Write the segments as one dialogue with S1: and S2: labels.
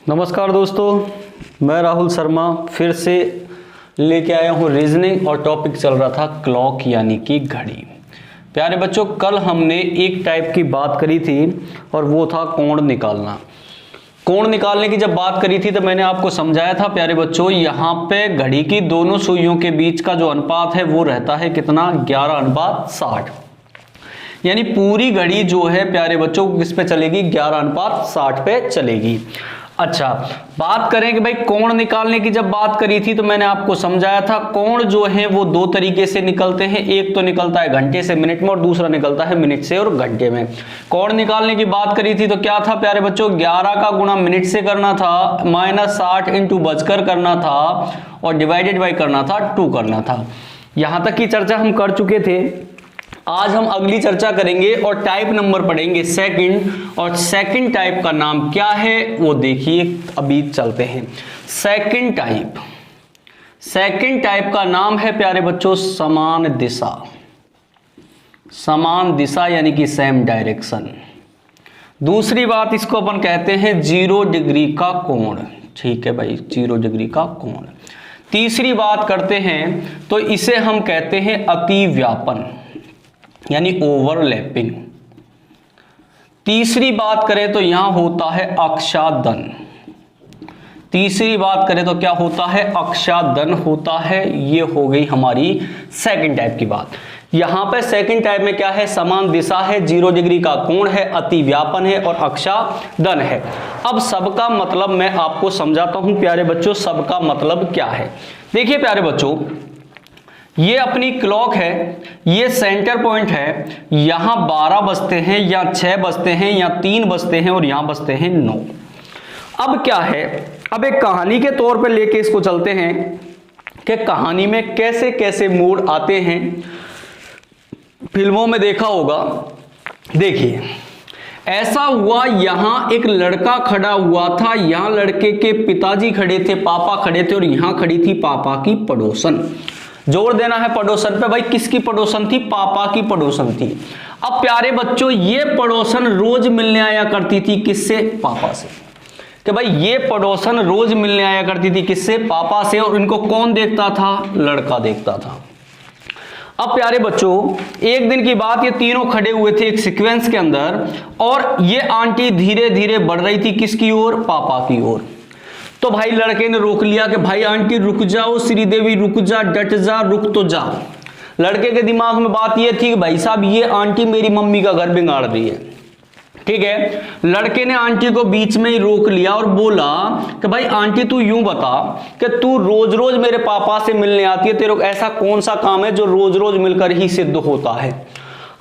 S1: नमस्कार दोस्तों, मैं राहुल शर्मा फिर से लेके आया हूँ रीजनिंग और टॉपिक चल रहा था क्लॉक यानी कि घड़ी। प्यारे बच्चों, कल हमने एक टाइप की बात करी थी और वो था कोण निकालना। कोण निकालने की जब बात करी थी तो मैंने आपको समझाया था प्यारे बच्चों, यहाँ पे घड़ी की दोनों सुइयों के बीच का जो अनुपात है वो रहता है कितना, 11:60। यानी पूरी घड़ी जो है प्यारे बच्चों किस पे चलेगी, 11:60 पे चलेगी। अच्छा, बात करें कि भाई कोण निकालने की जब बात करी थी तो मैंने आपको समझाया था कोण जो है वो दो तरीके से निकलते हैं। एक तो निकलता है घंटे से मिनट में और दूसरा निकलता है मिनट से और घंटे में। कोण निकालने की बात करी थी तो क्या था प्यारे बच्चों, 11 का गुणा मिनट से करना था, -60 इंटू बजकर करना था और डिवाइडेड बाई करना था 2 करना था। यहां तक की चर्चा हम कर चुके थे। आज हम अगली चर्चा करेंगे और टाइप नंबर पढ़ेंगे सेकंड, और सेकंड टाइप का नाम क्या है वो देखिए, अभी चलते हैं। सेकंड टाइप का नाम है प्यारे बच्चों समान दिशा। समान दिशा यानी कि सेम डायरेक्शन। दूसरी बात, इसको अपन कहते हैं 0 डिग्री का कोण। ठीक है भाई, 0 डिग्री का कोण। तीसरी बात करते हैं तो इसे हम कहते हैं अतिव्यापन यानी ओवरलैपिंग। तीसरी बात करें तो यहां होता है अक्षादन। तीसरी बात करें तो क्या होता है, अक्षादन होता है। ये हो गई हमारी सेकंड टाइप की बात। यहां पे सेकंड टाइप में क्या है, समान दिशा है, 0 डिग्री का कोण है, अतिव्यापन है और अक्षादन है। अब सबका मतलब मैं आपको समझाता हूं प्यारे बच्चों, सबका मतलब क्या है। देखिए प्यारे बच्चों, ये अपनी क्लॉक है, ये सेंटर पॉइंट है। यहां 12 बजते हैं या 6 बजते हैं या 3 बजते हैं और यहां बजते हैं 9। अब क्या है, अब एक कहानी के तौर पे लेके इसको चलते हैं कि कहानी में कैसे कैसे मोड़ आते हैं। फिल्मों में देखा होगा। देखिए, ऐसा हुआ, यहां एक लड़का खड़ा हुआ था, यहां लड़के के पिताजी खड़े थे, पापा खड़े थे और यहां खड़ी थी पापा की पड़ोसन। जोर देना है पड़ोसन पे भाई, किसकी पड़ोसन थी, पापा की पड़ोसन थी। अब प्यारे बच्चों, ये पड़ोसन रोज मिलने आया करती थी, किससे, पापा से। कि भाई ये पड़ोसन रोज मिलने आया करती थी, किससे, पापा से। और इनको कौन देखता था, लड़का देखता था। अब प्यारे बच्चों, एक दिन की बात, ये तीनों खड़े हुए थे एक सीक्वेंस के अंदर और ये आंटी धीरे धीरे बढ़ रही थी किसकी ओर, पापा की ओर। तो भाई लड़के ने रोक लिया कि भाई आंटी रुक जाओ, श्रीदेवी रुक जा, डट जा, रुक तो जा। लड़के के दिमाग में बात ये थी कि भाई साहब ये आंटी मेरी मम्मी का घर बिगाड़ रही है। ठीक है, लड़के ने आंटी को बीच में ही रोक लिया और बोला कि भाई आंटी तू यूं बता कि तू रोज रोज मेरे पापा से मिलने आती है, तेरे को ऐसा कौन सा काम है जो रोज रोज मिलकर ही सिद्ध होता है।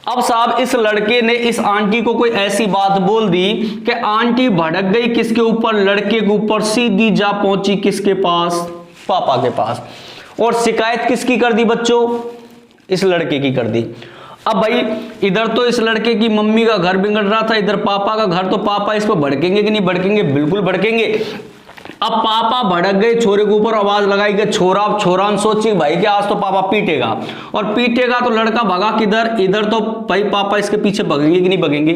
S1: अब साहब इस लड़के ने इस आंटी को कोई ऐसी बात बोल दी कि आंटी भड़क गई किसके ऊपर, लड़के के ऊपर, सीधी जा पहुंची किसके पास, पापा के पास। और शिकायत किसकी कर दी बच्चों, इस लड़के की कर दी। अब भाई इधर तो इस लड़के की मम्मी का घर बिगड़ रहा था, इधर पापा का घर, तो पापा इस पर भड़केंगे कि नहीं भड़केंगे, बिल्कुल भड़केंगे। अब पापा भड़क गए, छोरे के ऊपर आवाज लगाई कि छोरा, छोरान सोची भाई कि आज तो पापा पीटेगा, और पीटेगा तो लड़का भगा किधर, इधर, तो भाई पापा इसके पीछे भगेंगे कि नहीं भगेंगे।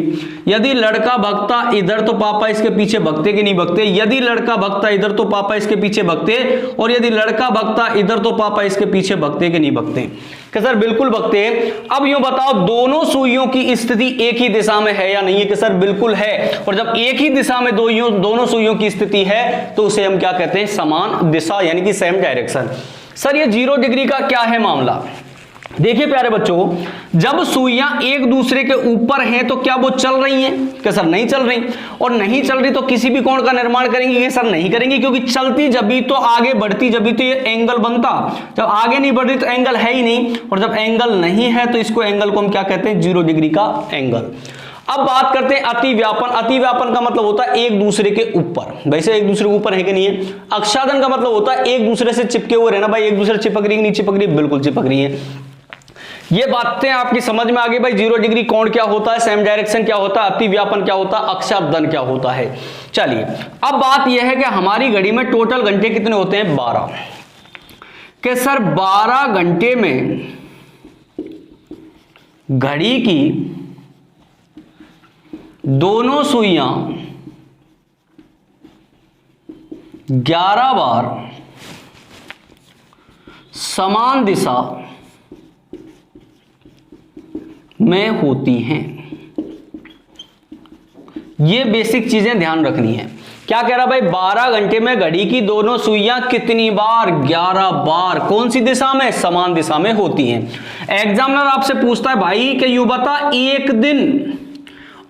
S1: यदि लड़का भगता इधर तो पापा इसके पीछे भगते कि नहीं भगते, यदि लड़का भगता इधर तो पापा इसके पीछे भगते, और यदि लड़का भगता इधर तो पापा इसके पीछे भगते कि नहीं भगते, कि सर बिल्कुल भगते। अब यूं बताओ दोनों सुइयों की स्थिति एक ही दिशा में है या नहीं है, कि सर बिल्कुल है। और जब एक ही दिशा में दोनों सुइयों की स्थिति है तो उसे हम क्या कहते हैं, समान दिशा यानी कि सेम डायरेक्शन। सर ये 0 डिग्री का क्या है मामला। देखिए प्यारे बच्चों, जब सुइयां एक दूसरे के ऊपर हैं तो क्या वो चल रही हैं, कि सर नहीं चल रही। और नहीं चल रही तो किसी भी कोण का निर्माण करेंगे, कि सर नहीं करेंगे, क्योंकि चलती जब भी तो आगे बढ़ती जब भी तो ये एंगल बनता। जब आगे नहीं बढ़ रही तो एंगल है ही नहीं, और जब एंगल नहीं है तो इसको एंगल को हम क्या कहते हैं, 0 डिग्री का एंगल। अब बात करते हैं अतिव्यापन। अतिव्यापन का मतलब होता है एक दूसरे के ऊपर। वैसे एक दूसरे के ऊपर है कि नहीं है। अक्षादन का मतलब होता है एक दूसरे से चिपके हुए रहना। भाई एक दूसरे से चिपक रही है, नहीं चिपक रही, बिल्कुल चिपक रही है। ये बातें आपकी समझ में आ गई भाई, 0 डिग्री कोण क्या होता है, सेम डायरेक्शन क्या होता है, अतिव्यापन क्या होता है, अक्षादन क्या होता है। चलिए अब बात यह है कि हमारी घड़ी में टोटल घंटे कितने होते हैं, 12। कि सर 12 घंटे में घड़ी की दोनों सुइयां 11 बार समान दिशा में होती हैं। ये बेसिक चीजें ध्यान रखनी है। क्या कह रहा भाई, 12 घंटे में घड़ी की दोनों सुइयां कितनी बार? 11 बार। कौन सी दिशा में? समान दिशा में होती हैं। एग्जामिनर आपसे पूछता है भाई कि यूं बता, एक दिन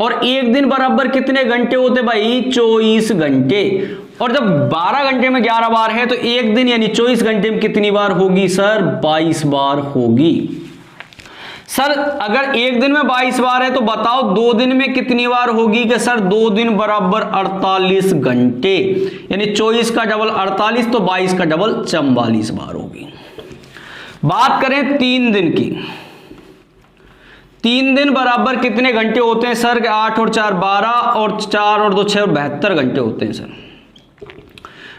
S1: और एक दिन बराबर कितने घंटे होते भाई? 24 घंटे। और जब 12 घंटे में 11 बार है तो एक दिन यानी 24 घंटे में कितनी बार होगी सर? 22 बार होगी। सर अगर एक दिन में 22 बार है तो बताओ 2 दिन में कितनी बार होगी? कि सर 2 दिन बराबर 48 घंटे, यानी 24 का डबल 48 तो 22 का डबल 44 बार होगी। बात करें 3 दिन की, 3 दिन बराबर कितने घंटे होते हैं सर? 8 और 4 12 और 4 और 2 6 और 72 घंटे होते हैं सर।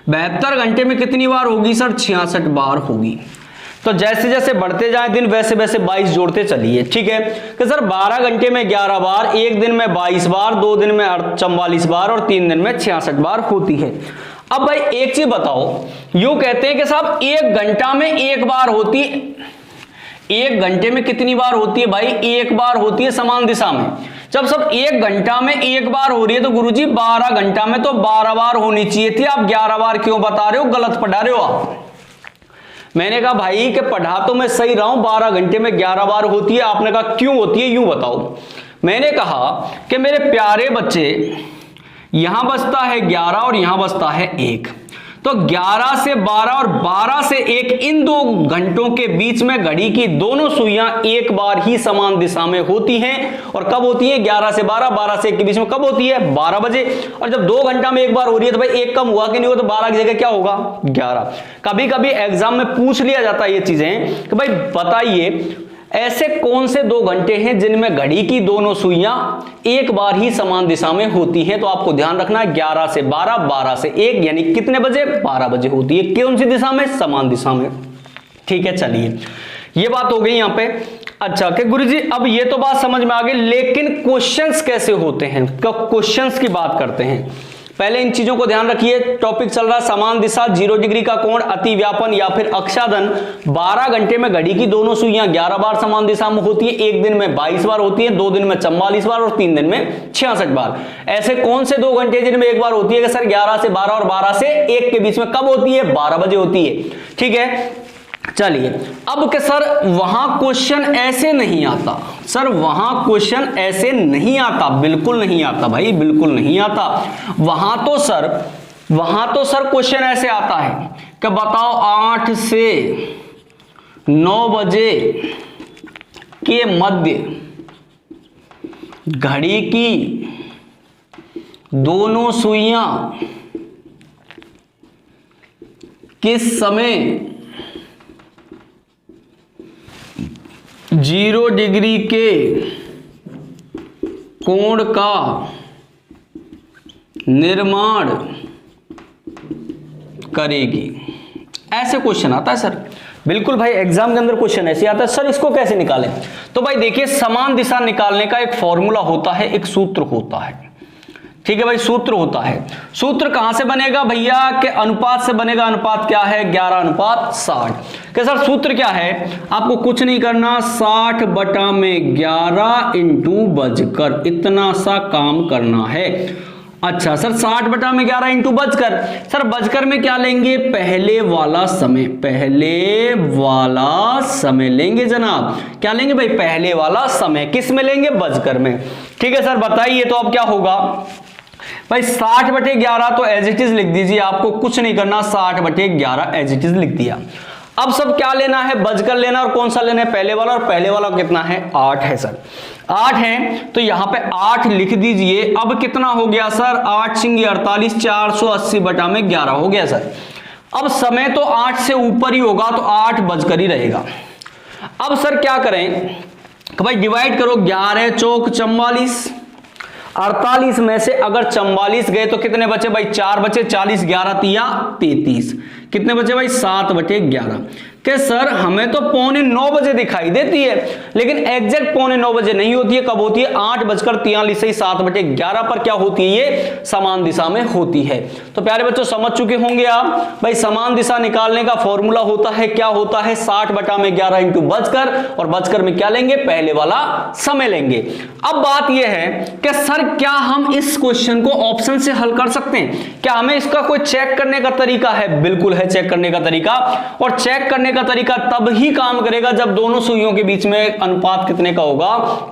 S1: 72 घंटे में कितनी बार होगी सर? 66 बार होगी। तो जैसे जैसे बढ़ते जाए दिन वैसे वैसे 22 जोड़ते चलिए, ठीक है। कि सर 12 घंटे में 11 बार, एक दिन में 22 बार, 2 दिन में 44 बार और 3 दिन में 66 बार होती है। अब भाई एक चीज बताओ, यूं कहते हैं कि साहब 1 घंटा में 1 बार होती है। 1 घंटे में कितनी बार होती है भाई? 1 बार होती है समान दिशा में। जब सब 1 घंटा में 1 बार हो रही है तो गुरुजी 12 घंटा में तो 12 बार होनी चाहिए थी, आप 11 बार क्यों बता रहे हो? गलत पढ़ा रहे हो आप। मैंने कहा भाई कि पढ़ा तो मैं सही रहा हूं, 12 घंटे में 11 बार होती है। आपने कहा क्यों होती है, यूं बताओ। मैंने कहा कि मेरे प्यारे बच्चे, यहां बचता है 11 और यहां बचता है 1, तो 11 से 12 और 12 से 1 इन 2 घंटों के बीच में घड़ी की दोनों सुइयां एक बार ही समान दिशा में होती हैं। और कब होती है? 11 से 12, 12 से 1 के बीच में कब होती है? 12 बजे। और जब 2 घंटा में 1 बार हो रही है तो भाई 1 कम हुआ कि नहीं हुआ? तो 12 की जगह क्या होगा? 11। कभी कभी एग्जाम में पूछ लिया जाता है ये चीजें कि भाई बताइए ऐसे कौन से 2 घंटे हैं जिनमें घड़ी की दोनों सुइयां एक बार ही समान दिशा में होती हैं? तो आपको ध्यान रखना है 11 से 12, 12 से 1 यानी कितने बजे? 12 बजे होती है। कौन सी दिशा में? समान दिशा में। ठीक है, चलिए ये बात हो गई यहां पे। अच्छा कि गुरुजी अब ये तो बात समझ में आ गई, लेकिन क्वेश्चंस कैसे होते हैं? क्वेश्चंस की बात करते हैं। पहले इन चीजों को ध्यान रखिए। टॉपिक चल रहा समान दिशा, 0 डिग्री का कोण, अति व्यापन या फिर अक्षादन। 12 घंटे में घड़ी की दोनों सुइयां 11 बार समान दिशा में होती है, एक दिन में 22 बार होती है, 2 दिन में 44 बार और 3 दिन में 66 बार। ऐसे कौन से 2 घंटे जिनमें एक बार होती है? कि सर 11 से 12 और 12 से 1 के बीच में कब होती है? 12 बजे होती है। ठीक है, चलिए अब के सर वहां क्वेश्चन ऐसे नहीं आता। सर वहां क्वेश्चन ऐसे नहीं आता, बिल्कुल नहीं आता भाई, बिल्कुल नहीं आता। वहां तो सर क्वेश्चन ऐसे आता है कि बताओ 8 से 9 बजे के मध्य घड़ी की दोनों सुइयां किस समय 0 डिग्री के कोण का निर्माण करेगी? ऐसे क्वेश्चन आता है सर। बिल्कुल भाई, एग्जाम के अंदर क्वेश्चन ऐसे आता है। सर इसको कैसे निकालें? तो भाई देखिए, समान दिशा निकालने का एक फॉर्मूला होता है, एक सूत्र होता है। ठीक है भाई, सूत्र होता है। सूत्र कहां से बनेगा भैया? के अनुपात से बनेगा। अनुपात क्या है? 11:60। कि सर सूत्र क्या है? आपको कुछ नहीं करना, 60/11 इंटू बजकर, इतना सा काम करना है। अच्छा सर 60/11 इंटू बजकर, सर बजकर में क्या लेंगे? पहले वाला समय, पहले वाला समय लेंगे जनाब। क्या लेंगे भाई? पहले वाला समय। किस में लेंगे? बजकर में। ठीक है सर, बताइए तो अब क्या होगा भाई? 60/11 तो एज इट इज लिख दीजिए, आपको कुछ नहीं करना, 60/11 एज इट इज लिख दिया। अब सब क्या लेना है? बजकर लेना। और कौन सा लेना है? पहले वाला। और पहले वाला कितना है? 8 है सर। 8 है तो यहां पे 8 लिख दीजिए। अब कितना हो गया सर? 8 सिंगी 48, 480/11 हो गया सर। अब समय तो 8 से ऊपर ही होगा तो 8 बजकर ही रहेगा। अब सर क्या करें कि भाई डिवाइड करो, 11 चौक 44, 48 में से अगर 44 गए तो कितने बचे भाई? 4 बचे। 40 11 तिया 33, कितने बचे भाई? 7/11। कि सर हमें तो 8:45 बजे दिखाई देती है, लेकिन एग्जैक्ट 8:45 बजे नहीं होती है। कब होती है? 8:43 से 7:11 पर क्या होती है? ये समान दिशा में होती है। तो प्यारे बच्चों समझ चुके होंगे आप, भाई समान दिशा निकालने का फॉर्मूला होता है, क्या होता है? 60/11 इंटू बजकर, और बजकर में क्या लेंगे? पहले वाला समय लेंगे। अब बात यह है कि सर क्या हम इस क्वेश्चन को ऑप्शन से हल कर सकते हैं? क्या हमें इसका कोई चेक करने का तरीका है? बिल्कुल है चेक करने का तरीका, और चेक करने का तरीका तब ही काम करेगा जब दोनों सुइयों के बीच में अनुपात कितने का होगा?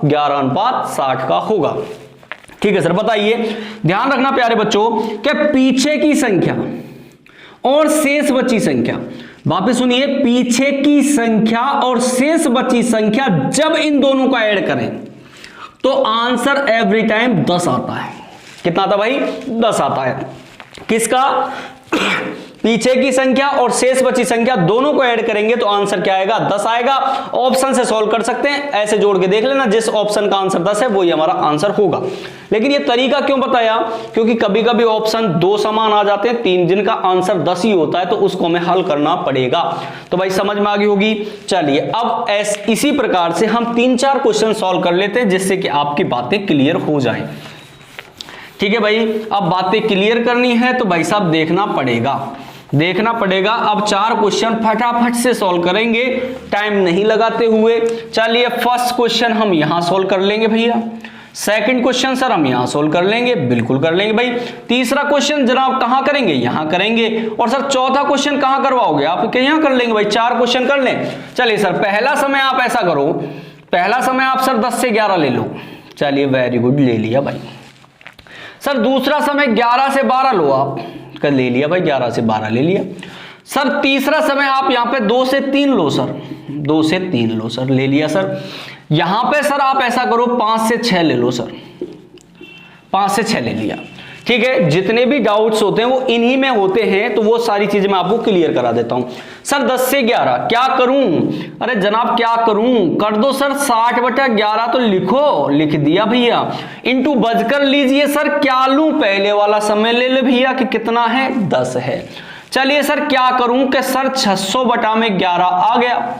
S1: 11:60 का होगा। ठीक है सर, बताइए। ध्यान रखना प्यारे बच्चों कि पीछे की संख्या और शेष बची संख्या, वापस सुनिए, पीछे की संख्या और शेष बची संख्या जब इन दोनों का ऐड करें तो आंसर एवरी टाइम 10 आता है। कितना आता भाई? 10 आता है। किसका? पीछे की संख्या और शेष बची संख्या दोनों को ऐड करेंगे तो आंसर क्या आएगा? 10 आएगा। ऑप्शन से सॉल्व कर सकते हैं, ऐसे जोड़ के देख लेना, जिस ऑप्शन का आंसर 10 है वो ही हमारा आंसर होगा। लेकिन ये तरीका क्यों बताया? क्योंकि कभी कभी ऑप्शन 2 समान आ जाते हैं, 3 जिनका आंसर 10 ही होता है, तो उसको हमें हल करना पड़ेगा। तो भाई समझ में आ गई होगी। चलिए अब इसी प्रकार से हम 3-4 क्वेश्चन सॉल्व कर लेते हैं, जिससे कि आपकी बातें क्लियर हो जाए। ठीक है भाई, अब बातें क्लियर करनी है तो भाई साहब देखना पड़ेगा। अब 4 क्वेश्चन फटाफट से सॉल्व करेंगे, टाइम नहीं लगाते हुए। चलिए फर्स्ट क्वेश्चन हम यहां सॉल्व कर लेंगे भैया। सेकंड क्वेश्चन सर हम यहां सॉल्व कर लेंगे, बिल्कुल कर लेंगे भाई। तीसरा क्वेश्चन जनाब कहां करेंगे? यहां करेंगे। और सर चौथा क्वेश्चन कहां करवाओगे आप? यहां कर लेंगे भाई। 4 क्वेश्चन कर लें। चलिए सर पहला समय आप ऐसा करो, पहला समय आप सर 10 से 11 ले लो। चलिए वेरी गुड, ले लिया भाई। सर दूसरा समय 11 से 12 लो आप, कर ले लिया भाई, 11 से 12 ले लिया। सर तीसरा समय आप यहां पे 2 से 3 लो सर, 2 से 3 लो सर, ले लिया सर। यहां पे सर आप ऐसा करो 5 से 6 ले लो सर, 5 से 6 ले लिया। ठीक है, जितने भी डाउट्स होते हैं वो इन्हीं में होते हैं, तो वो सारी चीजें मैं आपको क्लियर करा देता हूं। सर 10 से 11 क्या करूं? अरे जनाब क्या करूं? कर दो सर 60/11 तो लिखो, लिख दिया भैया। इंटू बजकर लीजिए सर, क्या लूं? पहले वाला समय ले ले भैया कि कितना है? 10 है। चलिए सर क्या करूं कि सर 600/11 आ गया।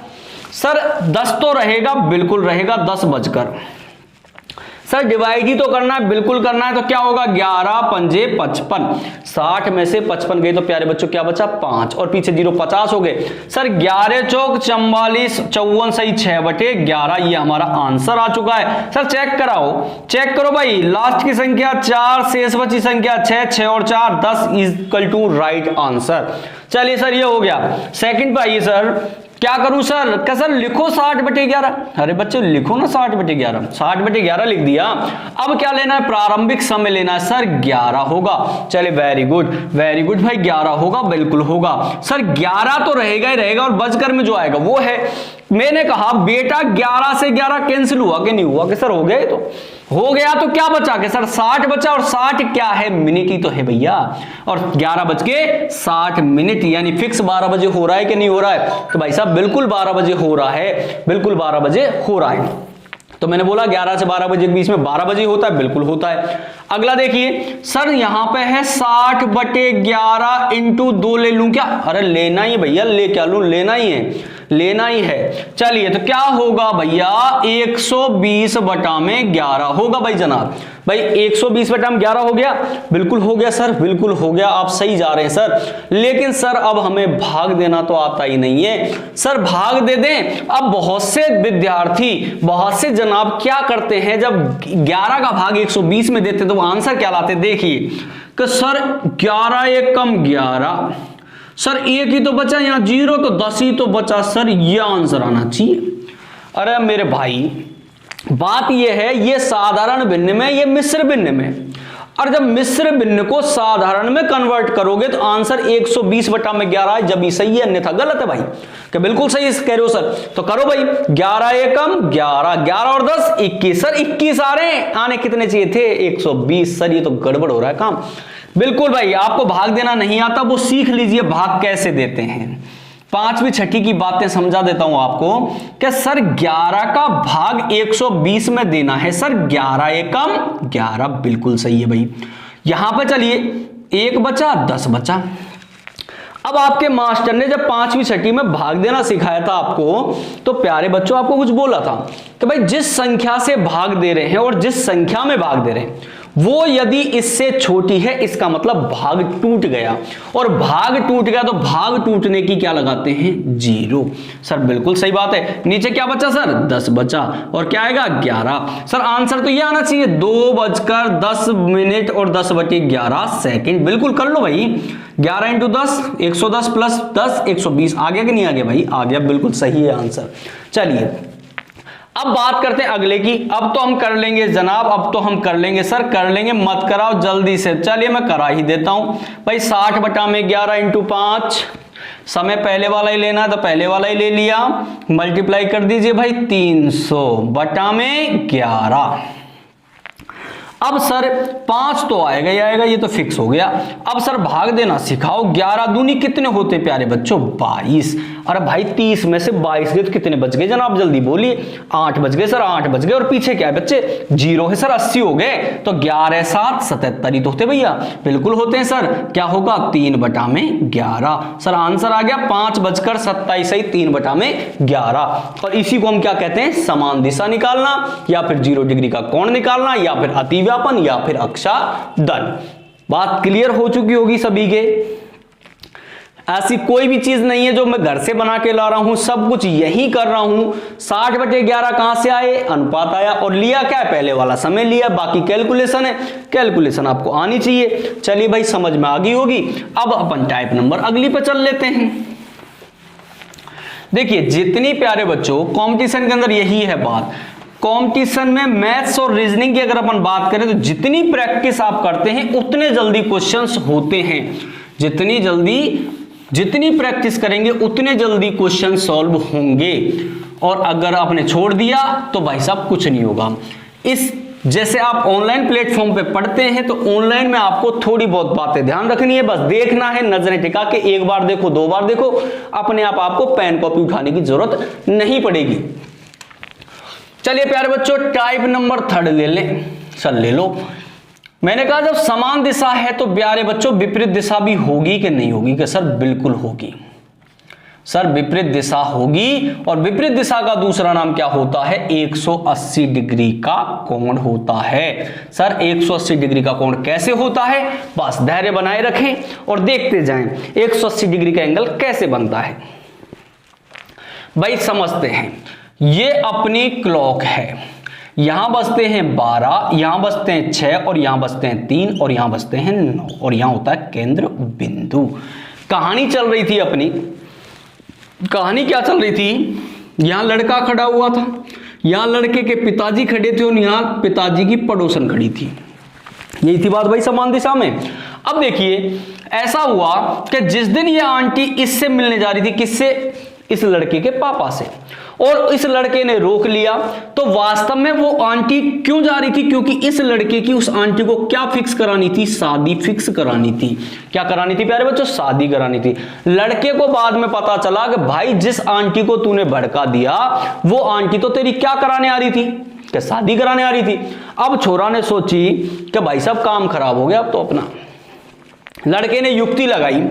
S1: सर 10 तो रहेगा, बिल्कुल रहेगा, 10 बजकर। सर डिवाइड ही तो करना है, बिल्कुल करना है, तो क्या होगा? 11 पंजे 55, 60 में से 55 गई तो प्यारे बच्चों क्या बचा? 5, और पीछे 0 50 हो गए। सर 11 चौक 44, 54 सही 6/11, ये हमारा आंसर आ चुका है। सर चेक कराओ, चेक करो भाई। लास्ट की संख्या 4, शेष बची संख्या 6, 6 और 4 10 इक्वल टू राइट आंसर। चलिए सर ये हो गया। सेकंड पे आइए सर, क्या करूं सर? क्या सर लिखो 60/11। अरे बच्चे लिखो ना 60/11, 60/11 लिख दिया। अब क्या लेना है? प्रारंभिक समय लेना है सर, 11 होगा। चले वेरी गुड भाई, 11 होगा, बिल्कुल होगा सर। 11 तो रहेगा ही रहेगा, और बजकर में जो आएगा वो है। मैंने कहा बेटा 11 से 11 कैंसिल हुआ कि नहीं हुआ? कि सर हो गए, तो हो गया तो क्या बचा? के सर 60 बचा, और 60 क्या है? मिनट ही तो है भैया। और 11:60 यानी फिक्स 12 बजे हो रहा है कि नहीं हो रहा है? तो भाई साहब बिल्कुल 12 बजे हो रहा है, बिल्कुल 12 बजे हो रहा है। तो मैंने बोला 11 से 12 बजे के बीच में 12 बजे होता है, बिल्कुल होता है। अगला देखिए सर, यहां पे है 60/11 इंटू 2 ले लूं क्या? अरे लेना ही भैया, ले क्या लूं? लेना ही है, लेना ही है। चलिए तो क्या होगा भैया? 120/11 होगा भाई जनाब। भाई 120/11 हो गया, बिल्कुल हो गया सर, बिल्कुल हो गया, आप सही जा रहे हैं सर। लेकिन सर अब हमें भाग देना तो आता ही नहीं है सर, भाग दे दें। अब बहुत से विद्यार्थी, बहुत से जनाब क्या करते हैं, जब 11 का भाग 120 में देते तो वो आंसर क्या लाते? देखिए कि सर 11 एक कम 11, सर 1 ही तो बचा, यहां 0 तो 10 ही तो बचा सर, ये आंसर आना चाहिए। अरे मेरे भाई बात ये है, ये साधारण भिन्न में, ये मिश्र भिन्न में। और जब मिश्र भिन्न को साधारण में कन्वर्ट करोगे तो आंसर 120/11 है, जब ही सही है, अन्यथा गलत है भाई। क्या बिल्कुल सही कह रहे हो सर? तो करो भाई, 11 एकम 11, 11 और 10 21 सर, 21 आ रहे हैं, आने कितने चाहिए थे? 120 सर, ये तो गड़बड़ हो रहा है काम। बिल्कुल भाई, आपको भाग देना नहीं आता वो सीख लीजिए, भाग कैसे देते हैं। 5वीं 6ठी की बातें समझा देता हूं आपको कि सर 11 का भाग 120 में देना है सर, 11 एकम 11, बिल्कुल सही है भाई। यहां पे चलिए 1 बचा 10 बचा। अब आपके मास्टर ने जब 5वीं छठी में भाग देना सिखाया था आपको, तो प्यारे बच्चों आपको कुछ बोला था कि भाई जिस संख्या से भाग दे रहे हैं और जिस संख्या में भाग दे रहे हैं वो यदि इससे छोटी है, इसका मतलब भाग टूट गया, और भाग टूट गया तो भाग टूटने की क्या लगाते हैं, 0। सर बिल्कुल सही बात है। नीचे क्या बचा सर, 10 बचा, और क्या आएगा 11। सर आंसर तो ये आना चाहिए 2:10 और 10/11 सेकंड। बिल्कुल कर लो भाई, 11 × 10 110 प्लस 10 120। आ गया कि नहीं आ गया भाई, आ गया, बिल्कुल सही है आंसर। चलिए अब बात करते हैं अगले की। अब तो हम कर लेंगे जनाब, अब तो हम कर लेंगे सर, कर लेंगे, मत कराओ जल्दी से। चलिए मैं करा ही देता हूं भाई। 60/11 × 5, समय पहले वाला ही लेना है तो पहले वाला ही ले लिया, मल्टीप्लाई कर दीजिए भाई 300/11। अब सर 5 तो आएगा ही आएगा, ये तो फिक्स हो गया। अब सर भाग देना सिखाओ। 11 दूनी कितने होते प्यारे बच्चों, 22। अरे भाई 30 में से 22 गए तो कितने बच गए जनाब, जल्दी बोलिए। 8 बच गए सर, 8 बच गए, और पीछे क्या है बच्चे, 0 है सर, 80 हो गए। तो 11 7 77 ही तो होते भैया, बिल्कुल होते हैं सर। क्या होगा, 3/11। सर आंसर आ गया 5:27 ही 3/11। और इसी को हम क्या कहते हैं, समान दिशा निकालना, या फिर 0 डिग्री का कोण निकालना, या फिर अतिव्यापन, या फिर अक्षादन। बात क्लियर हो चुकी होगी सभी के। ऐसी कोई भी चीज नहीं है जो मैं घर से बना के ला रहा हूं, सब कुछ यही कर रहा हूं। 60/11 कहां से आए, अनुपात आया, और लिया क्या है, पहले वाला समय लिया, बाकी कैलकुलेशन है, कैलकुलेशन आपको आनी चाहिए। चलिए भाई समझ में आ गई होगी। अब अपन टाइप नंबर अगली पे चल लेते हैं। देखिए जितनी प्यारे बच्चों कंपटीशन के अंदर यही है बात, कंपटीशन में मैथ्स और रीजनिंग की अगर अपन बात करें तो जितनी प्रैक्टिस आप करते हैं उतने जल्दी क्वेश्चंस होते हैं। जितनी प्रैक्टिस करेंगे उतने जल्दी क्वेश्चन सॉल्व होंगे, और अगर आपने छोड़ दिया तो भाई साहब कुछ नहीं होगा। इस जैसे आप ऑनलाइन प्लेटफॉर्म पे पढ़ते हैं तो ऑनलाइन में आपको थोड़ी बहुत बातें ध्यान रखनी है, बस देखना है, नजरें टिका के, एक बार देखो 2 बार देखो, अपने आप आपको पेन कॉपी उठाने की जरूरत नहीं पड़ेगी। चलिए प्यारे बच्चों टाइप नंबर 3 ले लें। चल ले लो। मैंने कहा जब समान दिशा है तो प्यारे बच्चों विपरीत दिशा भी होगी कि नहीं होगी, कि सर बिल्कुल होगी। सर विपरीत दिशा होगी, और विपरीत दिशा का दूसरा नाम क्या होता है, 180 डिग्री का कोण होता है। सर 180 डिग्री का कोण कैसे होता है, बस धैर्य बनाए रखें और देखते जाएं 180 डिग्री का एंगल कैसे बनता है। भाई समझते हैं, ये अपनी क्लॉक है, यहां बजते हैं 12, यहां बजते हैं 6, और यहां बजते हैं 3, और यहां बजते हैं 9, और यहां होता है केंद्र बिंदु। कहानी चल रही थी अपनी, कहानी क्या चल रही थी, यहां लड़का खड़ा हुआ था, यहां लड़के के पिताजी खड़े थे, और यहां पिताजी की पड़ोसन खड़ी थी। यही थी बात भाई समान दिशा में। अब देखिए ऐसा हुआ कि जिस दिन ये आंटी इससे मिलने जा रही थी, किससे, इस लड़के के पापा से, और इस लड़के ने रोक लिया। तो वास्तव में वो आंटी क्यों जा रही थी, क्योंकि इस लड़के की उस आंटी को क्या फिक्स करानी थी, शादी फिक्स करानी थी। क्या करानी थी प्यारे बच्चों, शादी करानी थी। लड़के को बाद में पता चला कि भाई जिस आंटी को तूने भड़का दिया वो आंटी तो तेरी क्या कराने आ रही थी, कि शादी कराने आ रही थी। अब छोरा ने सोची कि भाई साहब काम खराब हो गया, अब तो अपना लड़के ने युक्ति लगाई,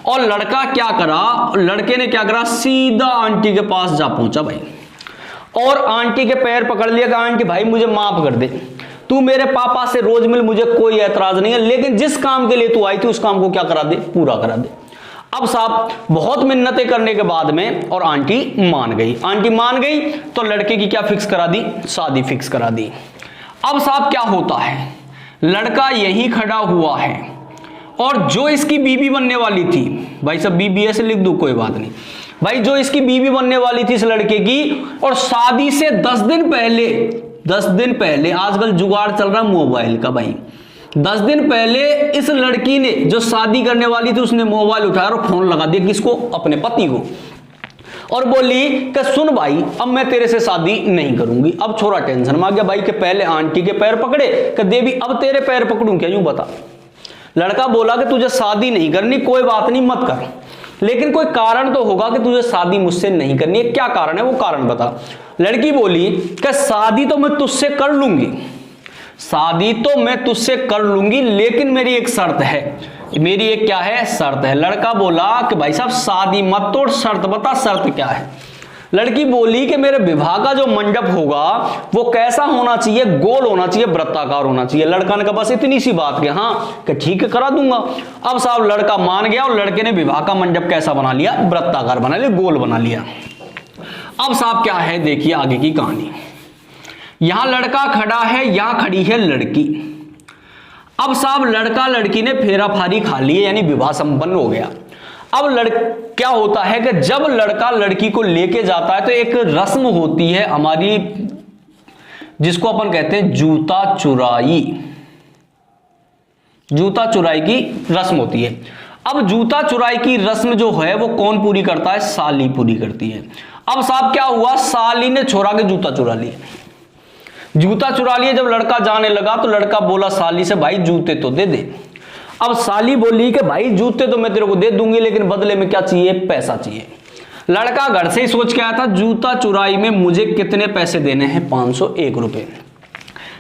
S1: और लड़का क्या करा, लड़के ने क्या करा, सीधा आंटी के पास जा पहुंचा भाई, और आंटी के पैर पकड़ लिया कि आंटी भाई मुझे माफ कर दे, तू मेरे पापा से रोज मिल, मुझे कोई ऐतराज नहीं है, लेकिन जिस काम के लिए तू आई थी उस काम को क्या करा दे, पूरा करा दे। अब साहब बहुत मिन्नतें करने के बाद में और आंटी मान गई। आंटी मान गई तो लड़के की क्या फिक्स करा दी, शादी फिक्स करा दी। अब साहब क्या होता है, लड़का यहीं खड़ा हुआ है, और जो इसकी बीबी बनने वाली थी, भाई सब बीबी ऐसे लिख दो कोई बात नहीं, भाई जो इसकी बीबी बनने वाली थी इस लड़के की, और शादी से 10 दिन पहले आजकल जुगाड़ चल रहा मोबाइल का भाई, 10 दिन पहले इस लड़की ने जो शादी करने वाली थी उसने मोबाइल उठाया और फोन लगा दिया किसको, अपने पति को, और बोली कि सुन भाई अब मैं तेरे से शादी नहीं करूंगी। अब छोरा टेंशन में आ गया भाई कि पहले आंटी के पैर पकड़े कि देवी अब तेरे पैर पकड़ूं क्या, यूं बता। लड़का बोला कि तुझे शादी नहीं करनी, कोई बात नहीं मत कर, लेकिन कोई कारण तो होगा कि तुझे शादी मुझसे नहीं करनी है, क्या कारण है वो कारण बता। लड़की बोली कि शादी तो मैं तुझसे कर लूंगी, शादी तो मैं तुझसे कर लूंगी, लेकिन मेरी एक शर्त है मेरी एक क्या है, शर्त है। लड़का बोला कि भाई साहब शादी मत तोड़, शर्त बता, शर्त क्या है। लड़की बोली कि मेरे विवाह का जो मंडप होगा वो कैसा होना चाहिए, गोल होना चाहिए, वृत्ताकार होना चाहिए। लड़का ने कहा बस इतनी सी बात के, हाँ कि ठीक है करा दूंगा। अब साहब लड़का मान गया और लड़के ने विवाह का मंडप कैसा बना लिया, वृत्ताकार बना लिया, गोल बना लिया। अब साहब क्या है, देखिए आगे की कहानी। यहां लड़का खड़ा है, यहां खड़ी है लड़की। अब साहब लड़का लड़की ने फेरा फारी खा लिए, यानी विवाह संपन्न हो गया। अब क्या होता है कि जब लड़का लड़की को लेके जाता है तो एक रस्म होती है हमारी, जिसको अपन कहते हैं जूता चुराई। जूता चुराई की रस्म होती है। अब जूता चुराई की रस्म जो है वो कौन पूरी करता है, साली पूरी करती है। अब साहब क्या हुआ, साली ने छोरा के जूता चुरा लिए। जूता चुरा लिए, जब लड़का जाने लगा तो लड़का बोला साली से, भाई जूते तो दे दे। अब साली बोली कि भाई जूते तो मैं तेरे को दे दूंगी, लेकिन बदले में क्या चाहिए, पैसा चाहिए। लड़का घर से ही सोच के आया था जूता चुराई में मुझे कितने पैसे देने हैं, 501 रुपए।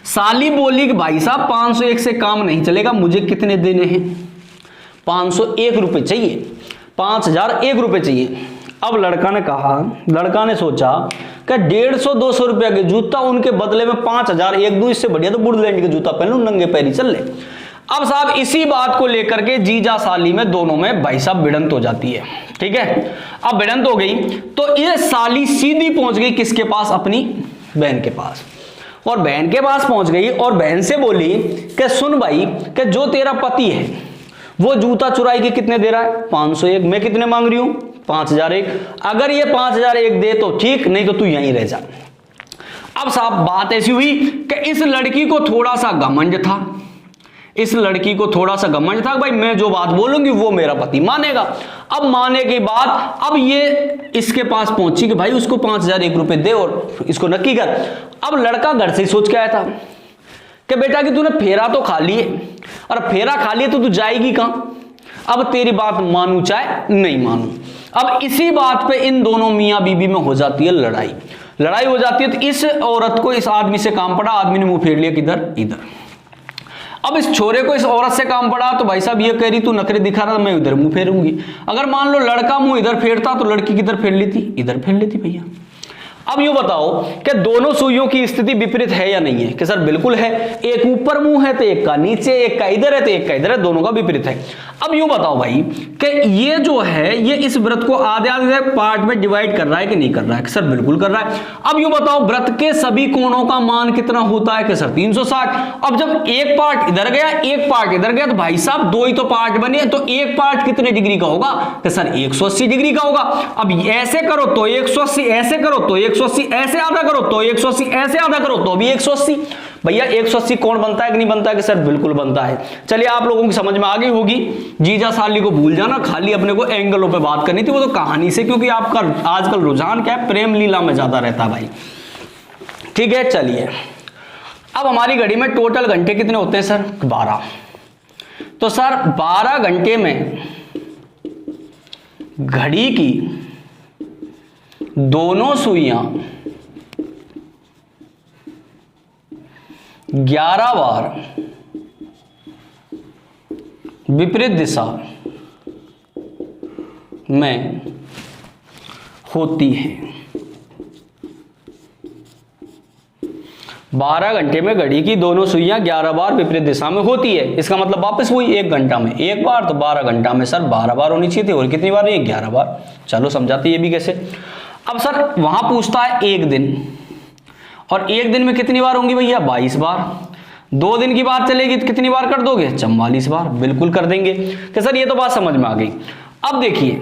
S1: साली बोली कि भाई साहब 501 से काम नहीं चलेगा, मुझे कितने देने हैं, 501 रुपए चाहिए, 5001 रुपए चाहिए। अब लड़का ने कहा, लड़का ने सोचा कि 150-200 रुपया के जूता, उनके बदले में 5001 दूं, इससे बढ़िया तो वुडलैंड के जूता पहन लूं, नंगे पैरी चल ले। अब साहब इसी बात को लेकर के जीजा साली में दोनों में भाई साहब भिड़ंत हो जाती है। ठीक है, अब भिड़ंत हो गई तो ये साली सीधी पहुंच गई किसके पास, अपनी बहन के पास। और बहन के पास पहुंच गई और बहन से बोली कि सुन भाई, कि जो तेरा पति है वो जूता चुराई के कितने दे रहा है, 501, मैं कितने मांग रही हूं, 5001। अगर ये 5001 दे तो ठीक, नहीं तो तू यहीं रह जा। अब साहब बात ऐसी हुई कि इस लड़की को थोड़ा सा घमंड था, इस लड़की को थोड़ा सा घमंड था, भाई मैं जो बात बोलूंगी वो मेरा पति मानेगा। अब माने के बाद अब ये इसके पास पहुंची कि भाई उसको 5001 रुपए दे और इसको नक्की कर। अब लड़का घर से ही सोच के आया था कि बेटा कि तूने फेरा तो खा लिए, और फेरा खा लिए तो तू जाएगी कहां, अब तेरी बात मानू चाहे नहीं मानू। अब इसी बात पे इन दोनों मियां बीबी में हो जाती है लड़ाई। लड़ाई हो जाती है तो इस औरत को इस आदमी से काम पड़ा, आदमी ने मुंह फेर लिया किधर, इधर। अब इस छोरे को इस औरत से काम पड़ा तो भाई साहब ये कह रही तू नखरे दिखा रहा, मैं इधर मुंह फेरूंगी। अगर मान लो लड़का मुंह इधर फेरता तो लड़की किधर फेर लेती, इधर फेर लेती भैया। अब यूं बताओ कि दोनों सुइयों की स्थिति विपरीत है या नहीं है, कि सर बिल्कुल है, एक ऊपर मुंह है तो एक का नीचे, एक का इधर है तो एक का इधर है, दोनों का विपरीत है। अब यूं बताओ भाई कि ये जो है ये इस व्रत को आधे आधे पार्ट में डिवाइड कर रहा है कि नहीं कर रहा है, कि सर बिल्कुल कर रहा है। अब यूं बताओ व्रत के सभी कोणों का मान कितना होता है, कि सर 360। अब जब एक पार्ट इधर गया एक पार्ट इधर गया तो भाई साहब दो ही तो पार्ट बने, तो एक पार्ट कितने डिग्री का होगा, कि सर 180 डिग्री का होगा। अब ऐसे करो तो 180, ऐसे करो तो 180, ऐसे आधा करो तो 180, ऐसे आधा करो तो भी 180। भैया 180 कौन बनता है कि नहीं बनता है, कि सर बिल्कुल बनता है। चलिए आप लोगों की समझ में आ गई होगी। जीजा साली को भूल जाना, खाली अपने को एंगलों पे बात करनी थी, वो तो कहानी से, क्योंकि आपका आजकल रुझान क्या है, प्रेम लीला में ज्यादा रहता है भाई। ठीक है चलिए, अब हमारी घड़ी में टोटल घंटे कितने होते हैं सर, 12। तो सर 12 घंटे में घड़ी की दोनों सुइयां 11 बार विपरीत दिशा में होती है। 12 घंटे में घड़ी की दोनों सुइयां 11 बार विपरीत दिशा में होती है। इसका मतलब वापस वही 1 घंटा में 1 बार, तो 12 घंटा में सर 12 बार होनी चाहिए थी, और कितनी बार, 11 बार। चलो समझाते ये भी कैसे। अब सर वहां पूछता है 1 दिन, और 1 दिन में कितनी बार होंगी भैया, 22 बार। 2 दिन की बात चलेगी तो कितनी बार कर दोगे, 44 बार। बिल्कुल कर देंगे कि सर ये तो बात समझ में आ गई। अब देखिए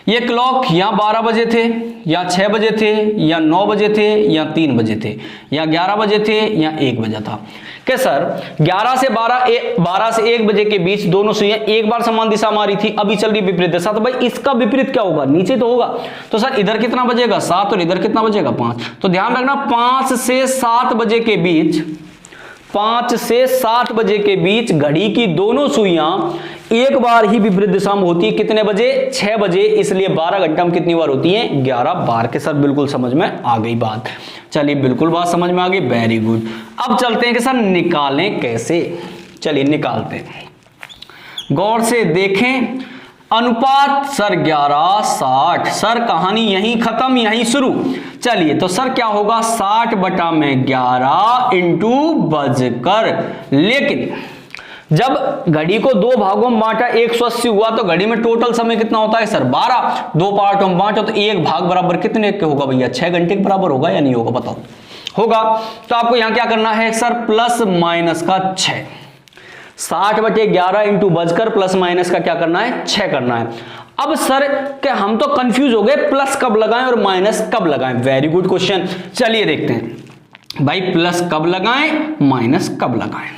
S1: ये क्लॉक या 12 बजे थे, या 6 बजे थे, या 9 बजे थे, या 3 बजे थे, या 11 बजे थे, या 1 बजा था। कि सर 11 से 12 से 1 बजे के बीच दोनों सुइयां एक बार समान दिशा मारी थी, अभी चल रही विपरीत दिशा, तो भाई इसका विपरीत क्या होगा, नीचे तो होगा। तो सर इधर कितना बजेगा, 7, और इधर कितना बजेगा, 5। तो ध्यान रखना 5 से 7 बजे के बीच, 5 से 7 बजे के बीच घड़ी की दोनों सुइयां एक बार ही विपरीत दिशा में होती है। कितने बजे, 6 बजे, इसलिए 12 घंटा में कितनी बार होती है, 11 बार। के सर बिल्कुल समझ में आ गई बात। चलिए बिल्कुल बात समझ में आ गई, वेरी गुड। अब चलते हैं कि सर निकालें कैसे, चलिए निकालते हैं। गौर से देखें, अनुपात सर 11 60। सर कहानी यहीं खत्म यहीं शुरू। चलिए तो सर क्या होगा 60 बटा में 11 इंटू बजकर। लेकिन जब घड़ी को दो भागों में बांटा 180 हुआ तो घड़ी में टोटल समय कितना होता है सर 12। दो पार्टों में बांटो तो एक भाग बराबर कितने के होगा भैया 6 घंटे के बराबर होगा या नहीं होगा बताओ। होगा। तो आपको यहां क्या करना है सर प्लस माइनस का 6। 60 बटे 11 इंटू बजकर प्लस माइनस का क्या करना है 6 करना है। अब सर क्या हम तो कंफ्यूज हो गए प्लस कब लगाएं और माइनस कब लगाएं। Very good question. चलिए देखते हैं भाई प्लस कब लगाएं माइनस कब लगाएं।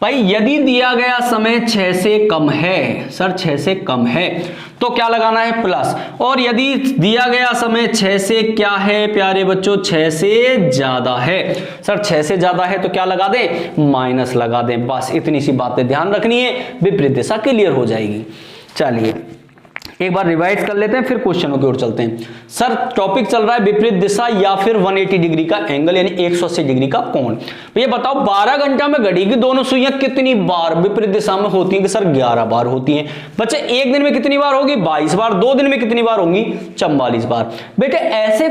S1: भाई यदि दिया गया समय 6 से कम है सर 6 से कम है तो क्या लगाना है प्लस, और यदि दिया गया समय 6 से क्या है प्यारे बच्चों 6 से ज्यादा है सर 6 से ज्यादा है तो क्या लगा दें माइनस लगा दें। बस इतनी सी बातें ध्यान रखनी है, विपरीत दिशा क्लियर हो जाएगी। चलिए एक बार रिवाइज कर लेते हैं फिर क्वेश्चनों की ओर चलते हैं। सर टॉपिक चल रहा है विपरीत दिशा या फिर 180 डिग्री का एंगल यानी 180 डिग्री का कोण। भैया बताओ 12 घंटा में घड़ी की दोनों सुइयां कितनी बार विपरीत दिशा में होती हैं कि सर 11 बार होती हैं। बच्चे एक दिन में कितनी बार होगी 22 बार। 2 दिन में कितनी बार होंगी 44 बार। बेटे ऐसे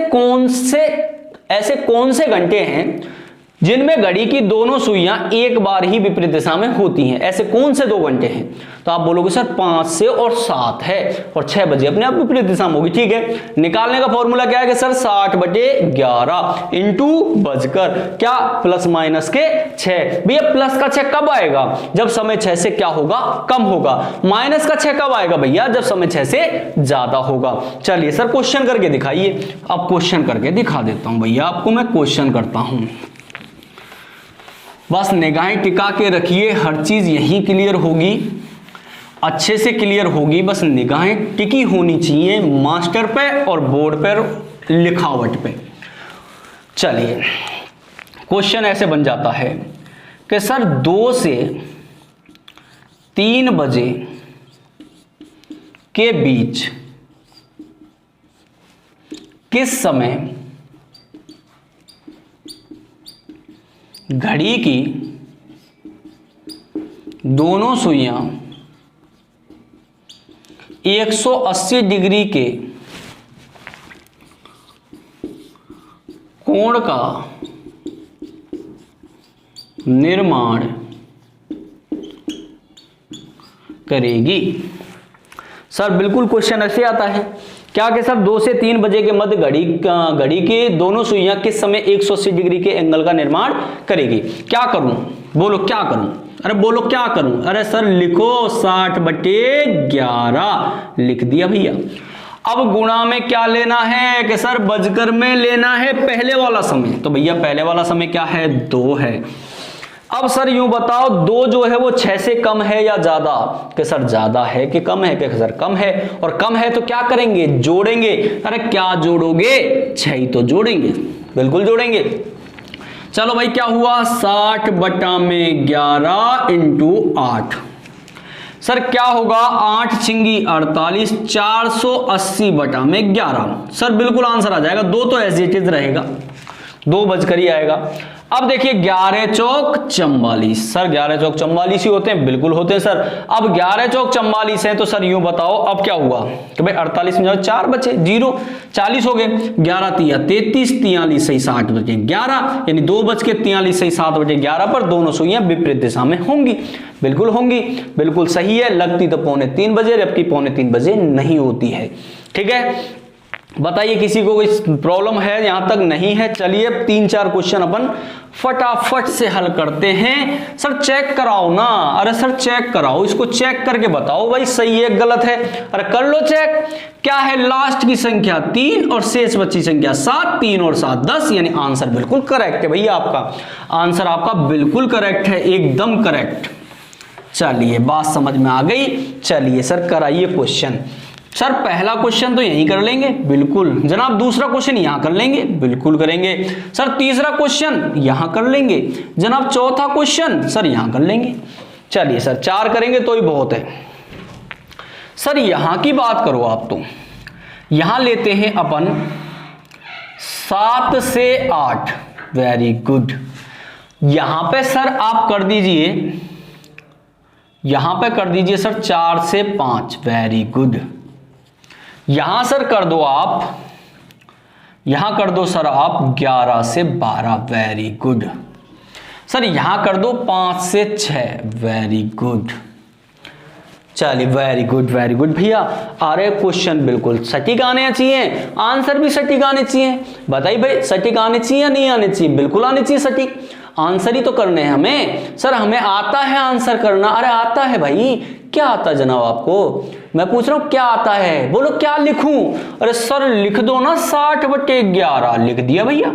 S1: कौन से घंटे हैं जिनमें घड़ी की दोनों सुइयां एक बार ही विपरीत दिशा में होती हैं। ऐसे कौन से 2 घंटे हैं तो आप बोलोगे सर 5 से और 7 है और 6 बजे अपने आप विपरीत दिशा में होगी। ठीक है, निकालने का फॉर्मूला क्या है कि सर 60 बटे 11 इंटू बजकर क्या प्लस माइनस के 6। भैया प्लस का 6 कब आएगा जब समय 6 से क्या होगा कम होगा। माइनस का 6 कब आएगा भैया जब समय 6 से ज्यादा होगा। चलिए सर क्वेश्चन करके दिखाइए। अब क्वेश्चन करके दिखा देता हूं भैया आपको, मैं क्वेश्चन करता हूं। बस निगाहें टिका के रखिए, हर चीज यही क्लियर होगी, अच्छे से क्लियर होगी। बस निगाहें टिकी होनी चाहिए मास्टर पे और बोर्ड पर लिखावट पे। चलिए क्वेश्चन ऐसे बन जाता है कि सर 2 से 3 बजे के बीच किस समय घड़ी की दोनों सुइयां 180 डिग्री के कोण का निर्माण करेगी। सर बिल्कुल क्वेश्चन ऐसे आता है क्या कि सर 2 से 3 बजे के मध्य घड़ी के दोनों सुइयां किस समय 180 डिग्री के एंगल का निर्माण करेगी। क्या करूं बोलो क्या करूं, अरे बोलो क्या करूं। अरे सर लिखो 60 बटे 11 लिख दिया भैया। अब गुणा में क्या लेना है कि सर बजकर में लेना है पहले वाला समय। तो भैया पहले वाला समय क्या है 2 है। अब सर यूं बताओ 2 जो है वो 6 से कम है या ज्यादा कि सर ज्यादा है कि कम है कि सर कम है। और कम है तो क्या करेंगे जोड़ेंगे। अरे क्या जोड़ोगे 6 ही तो जोड़ेंगे, बिल्कुल जोड़ेंगे। चलो भाई क्या हुआ 60 बटा में 11 इंटू 8। सर क्या होगा 8 छिंगी 48 480 बटा में 11। सर बिल्कुल आंसर आ जाएगा। 2 तो एज इट इज रहेगा, 2 बजकर ही आएगा। अब देखिए 11 चौक 44। सर 11 चौक 44 ही होते हैं, बिल्कुल होते हैं सर। अब 11 चौक 44 है तो सर यूं बताओ अब क्या हुआ कि भाई 48 में जाओ 4 बचे 0 40 हो गए। 11 तिया 33 43 सही 60 बजे 11 यानी 2 बज के 43 सही 7 बजे 11 पर दोनों सुइयां विपरीत दिशा में होंगी। बिल्कुल होंगी, बिल्कुल सही है। लगती तो 2:45 बजे जबकि 2:45 बजे नहीं होती है। ठीक है बताइए किसी को कोई प्रॉब्लम है यहां तक नहीं है। चलिए 3-4 क्वेश्चन अपन फटाफट से हल करते हैं। सर चेक कराओ ना, अरे सर चेक कराओ, इसको चेक करके बताओ भाई सही है गलत है। अरे कर लो चेक। क्या है लास्ट की संख्या 3 और शेष बची संख्या 7। 3 और 7 10 यानी आंसर बिल्कुल करेक्ट है भैया। आपका आंसर आपका बिल्कुल करेक्ट है, एकदम करेक्ट। चलिए बात समझ में आ गई। चलिए सर कराइए क्वेश्चन। सर पहला क्वेश्चन तो यहीं कर लेंगे, बिल्कुल जनाब। दूसरा क्वेश्चन यहां कर लेंगे, बिल्कुल करेंगे सर। तीसरा क्वेश्चन यहां कर लेंगे जनाब। चौथा क्वेश्चन सर यहां कर लेंगे। चलिए सर 4 करेंगे तो ही बहुत है। सर यहां की बात करो आप, तो यहां लेते हैं अपन 7 से 8। Very good. यहां पे सर आप कर दीजिए यहां पे कर दीजिए सर 4 से 5, वेरी गुड। यहां सर कर दो आप, यहां कर दो सर आप 11 से 12, वेरी गुड। सर यहां कर दो 5 से 6, वेरी गुड। चलिए वेरी गुड वेरी गुड भैया। अरे क्वेश्चन बिल्कुल सटीक आने चाहिए, आंसर भी सटीक आने चाहिए। बताइए भाई सटीक आने चाहिए या नहीं आने चाहिए? बिल्कुल आने चाहिए सटीक, आंसर ही तो करने हैं हमें। सर हमें आता है आंसर करना। अरे आता है भाई, क्या आता है जनाब आपको? मैं पूछ रहा हूं क्या आता है, बोलो क्या लिखूं? अरे सर लिख दो ना 60/11, लिख दिया भैया।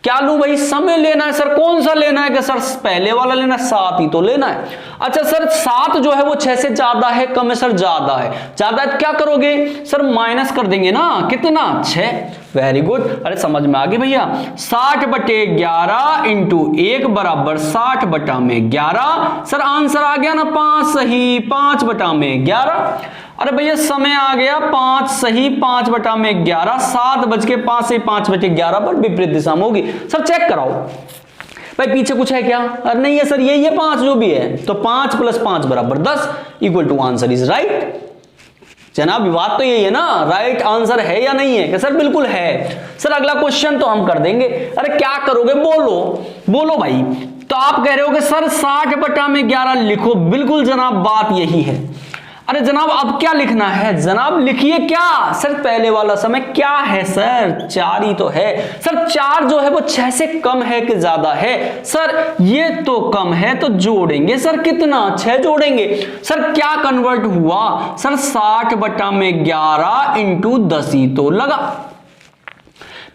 S1: क्या लूं भाई? समय लेना है सर, कौन सा लेना है? कि सर पहले वाला लेना है, 7 ही तो लेना है। अच्छा सर 7 जो है वो 6 से ज्यादा है, कम है सर? ज्यादा है। ज्यादा है तो क्या करोगे सर? माइनस कर देंगे ना, कितना? 6, वेरी गुड। अरे समझ में आ गई भैया। 60/11 इंटू 1 बराबर 60/11। सर आंसर आ गया ना 5 सही, 5/11। अरे भैया समय आ गया 5 सही, 5/11। 7:05 से 5/11 पर विपरीत दिशा में होगी। सर चेक कराओ भाई पीछे कुछ है क्या? अरे नहीं है सर, यही है 5 जो भी है। तो 5 + 5 बराबर 10, equal to answer is right. जनाब विवाद तो यही है ना, राइट आंसर है या नहीं है? कि सर बिल्कुल है। सर अगला क्वेश्चन तो हम कर देंगे। अरे क्या करोगे? बोलो बोलो भाई। तो आप कह रहे हो कि सर 60/11 लिखो। बिल्कुल जनाब बात यही है। अरे जनाब अब क्या लिखना है? जनाब लिखिए क्या? सर पहले वाला समय क्या है सर? 4 ही तो है। सर 4 जो है वो 6 से कम है कि ज्यादा है? सर ये तो कम है, तो जोड़ेंगे सर कितना? 6 जोड़ेंगे। सर क्या कन्वर्ट हुआ? सर 60/11 इंटू 10 ही तो लगा।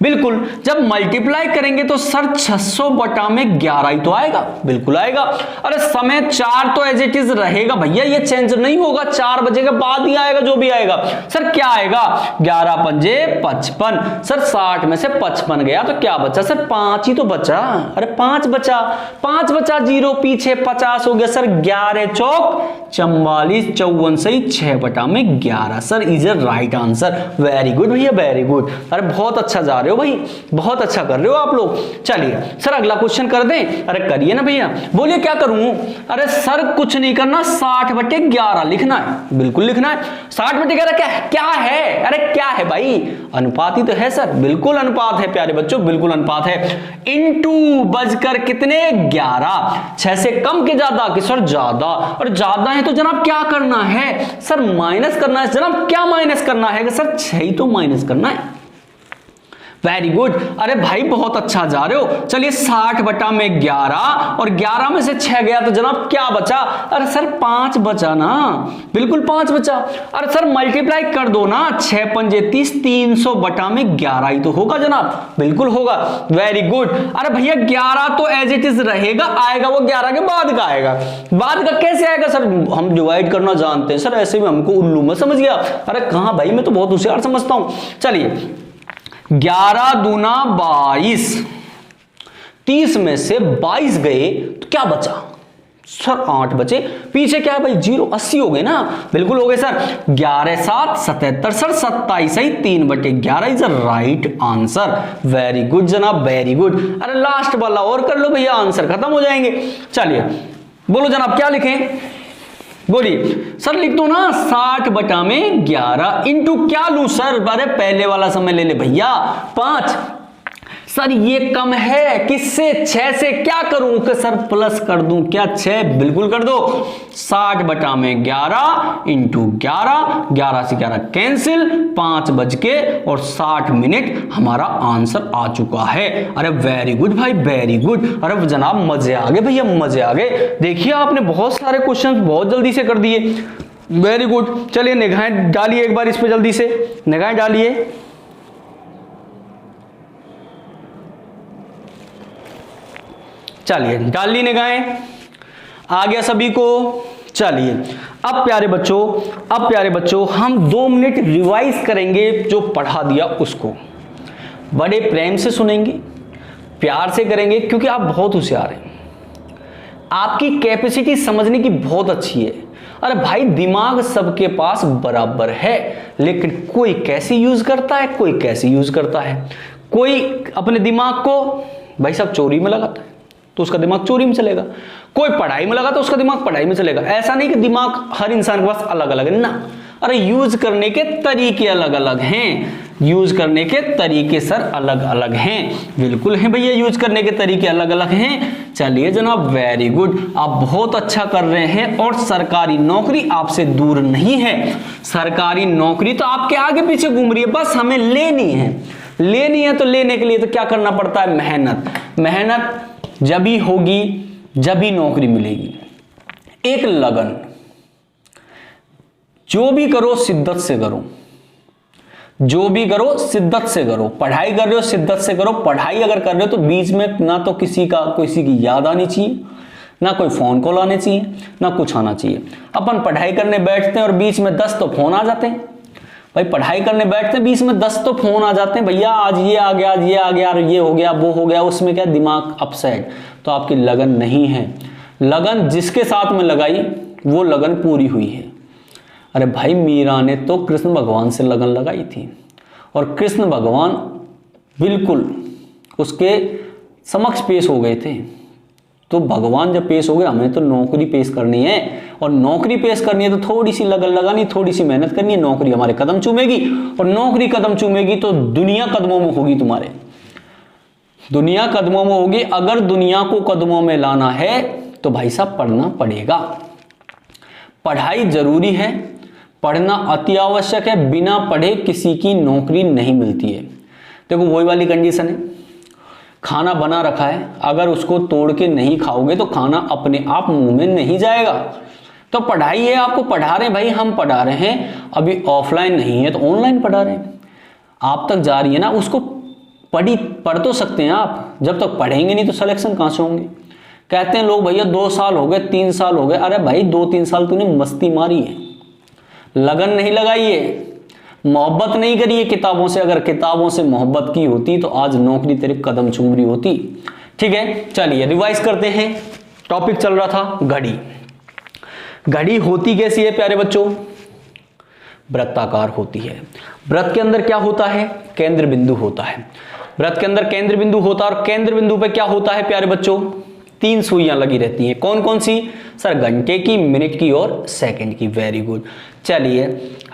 S1: बिल्कुल जब मल्टीप्लाई करेंगे तो सर 600/11 ही तो आएगा। बिल्कुल आएगा। अरे समय 4 तो एज इट इज रहेगा भैया, ये चेंज नहीं होगा। 4 बजे के बाद ही आएगा जो भी आएगा। सर क्या आएगा? 11 × 5 = 55। सर 60 में से 55 गया तो क्या बचा? सर 5 ही तो बचा। अरे 5 बचा, 5 बचा, 0 पीछे 50 हो गया। सर 11 चौक 44, 54 सही, 6/11। Sir is a right answer. Very good भैया वेरी गुड। अरे बहुत अच्छा जा रहे हो भाई, बहुत अच्छा कर रहे हो आप लोग। चलिए सर अगला क्वेश्चन कर दें? अरे करिए ना भैया। बोलिए क्या करूं? अरे सर कुछ नहीं करना, 60/11 लिखना है। बिल्कुल लिखना है। 60/11 क्या है? अरे क्या है भाई? अनुपात ही तो है सर। बिल्कुल अनुपात है प्यारे बच्चों, बिल्कुल अनुपात है। इंटू बजकर कितने? 11। 6 से कम के ज्यादा? कि सर ज्यादा। और ज्यादा है तो जनाब क्या करना है? सर माइनस करना है। जनाब क्या माइनस करना है? कि सर 6 ही तो माइनस करना है। Very good. अरे भाई बहुत अच्छा जा रहे हो। चलिए 60/11 और 11 में से 6 गया तो जनाब क्या बचा? अरे सर 5 बचा ना। बिल्कुल 5 बचा। अरे सर मल्टीप्लाई कर दो ना, 6 × 5 = 30, 300/11 ही तो होगा जनाब। बिल्कुल होगा। Very good. अरे भैया 11 तो एज इट इज रहेगा, आएगा वो 11 के बाद का आएगा। बाद का कैसे आएगा? सर हम डिवाइड करना जानते हैं सर, ऐसे भी हमको उल्लू में समझ गया। अरे कहां भाई, मैं तो बहुत होशियार समझता हूं। चलिए 11 दूना 22, 30 में से 22 गए तो क्या बचा? सर 8 बचे। पीछे क्या है भाई? 0, 80 हो गए ना। बिल्कुल हो गए sir. 11 × 7 = 77। Sir 27 he, 3/11 is right answer. Very good जनाब वेरी गुड। अरे लास्ट वाला और कर लो भैया, आंसर खत्म हो जाएंगे। चलिए बोलो जनाब क्या लिखें? बोलिए। सर लिख दो ना 60/11 इंटू क्या लूं सर? अरे पहले वाला समय ले ले भैया, 5। सर ये कम है किससे? 6 से। क्या करूं? कि सर प्लस कर दूं क्या? 6 बिल्कुल कर दो। 60/11 इंटू 11, 11 से 11 कैंसिल, 5:60 हमारा आंसर आ चुका है। अरे वेरी गुड भाई वेरी गुड। अरे जनाब मजे आ गए भैया, मजे आ गए। देखिए आपने बहुत सारे क्वेश्चन बहुत जल्दी से कर दिए। Very good. चलिए निगाहें डालिए एक बार इस पे, जल्दी से निगाहें डालिए। चलिए डाल ली निगाहें, आ गया सभी को। चलिए अब प्यारे बच्चों हम 2 मिनट रिवाइज करेंगे जो पढ़ा दिया उसको। बड़े प्रेम से सुनेंगे, प्यार से करेंगे, क्योंकि आप बहुत होशियार हैं। आपकी कैपेसिटी समझने की बहुत अच्छी है। अरे भाई दिमाग सबके पास बराबर है, लेकिन कोई कैसे यूज करता है, कोई कैसे यूज करता है। कोई अपने दिमाग को भाई साहब चोरी में लगाता है तो उसका दिमाग चोरी में चलेगा। कोई पढ़ाई में लगा तो उसका दिमाग पढ़ाई में चलेगा, ऐसा नहीं कि दिमाग हर इंसान के पास अलग अलग है ना। अरे यूज करने के तरीके अलग अलग हैं, यूज करने के तरीके सर अलग अलग हैं, बिल्कुल हैं भैया, यूज करने के तरीके अलग अलग हैं। चलिए जनाब, वेरी गुड, आप बहुत अच्छा कर रहे हैं। और सरकारी नौकरी आपसे दूर नहीं है, सरकारी नौकरी तो आपके आगे पीछे घूम रही है, बस हमें लेनी है। लेनी है तो लेने के लिए तो क्या करना पड़ता है? मेहनत। मेहनत जब ही होगी जब ही नौकरी मिलेगी। एक लगन, जो भी करो शिद्दत से करो, जो भी करो शिद्दत से करो। पढ़ाई कर रहे हो शिद्दत से करो। पढ़ाई अगर कर रहे हो तो बीच में ना तो किसी की याद आनी चाहिए, ना कोई फोन कॉल आने चाहिए, ना कुछ आना चाहिए। अपन पढ़ाई करने बैठते हैं और बीच में 10 तो फोन आ जाते हैं भाई। पढ़ाई करने बैठते हैं, बीच में 10 तो फोन आ जाते हैं भैया, आज ये आ गया, आज ये आ गया, ये हो गया, वो हो गया, उसमें क्या दिमाग अपसेट। तो आपकी लगन नहीं है। लगन जिसके साथ में लगाई वो लगन पूरी हुई है। अरे भाई, मीरा ने तो कृष्ण भगवान से लगन लगाई थी और कृष्ण भगवान बिल्कुल उसके समक्ष पेश हो गए थे। तो भगवान जब पेश हो गए, हमें तो नौकरी पेश करनी है, और नौकरी पेश करनी है तो थोड़ी सी लगन लगानी, थोड़ी सी मेहनत करनी है। नौकरी हमारे कदम चूमेगी, और नौकरी कदम चूमेगी तो दुनिया कदमों में होगी तुम्हारे, दुनिया कदमों में होगी। अगर दुनिया को कदमों में लाना है तो भाई साहब पढ़ना पड़ेगा। पढ़ाई जरूरी है, पढ़ना अति आवश्यक है। बिना पढ़े किसी की नौकरी नहीं मिलती है। देखो वही वाली कंडीशन है, खाना बना रखा है, अगर उसको तोड़ के नहीं खाओगे तो खाना अपने आप मुंह में नहीं जाएगा। तो पढ़ाई है, आपको पढ़ा रहे हैं भाई, हम पढ़ा रहे हैं, अभी ऑफलाइन नहीं है तो ऑनलाइन पढ़ा रहे हैं, आप तक जा रही है ना, उसको पढ़ तो सकते हैं आप। जब तक पढ़ेंगे नहीं तो सिलेक्शन कहां से होंगे? कहते हैं लोग भैया 2 साल हो गए, 3 साल हो गए। अरे भाई 2-3 साल तूने मस्ती मारी है, लगन नहीं लगाई है, मोहब्बत नहीं करी है किताबों से। अगर किताबों से मोहब्बत की होती तो आज नौकरी तेरे कदम चूम रही होती। ठीक है, चलिए रिवाइज करते हैं। टॉपिक चल रहा था घड़ी। घड़ी होती कैसी है प्यारे बच्चों? वृत्ताकार होती है। वृत्त के अंदर क्या होता है? केंद्र बिंदु होता है। वृत्त के अंदर केंद्र बिंदु होता है, और केंद्र बिंदु पे क्या होता है प्यारे बच्चों? 3 सुइयां लगी रहती हैं। कौन कौन सी? सर घंटे की, मिनट की और सेकंड की। Very good. चलिए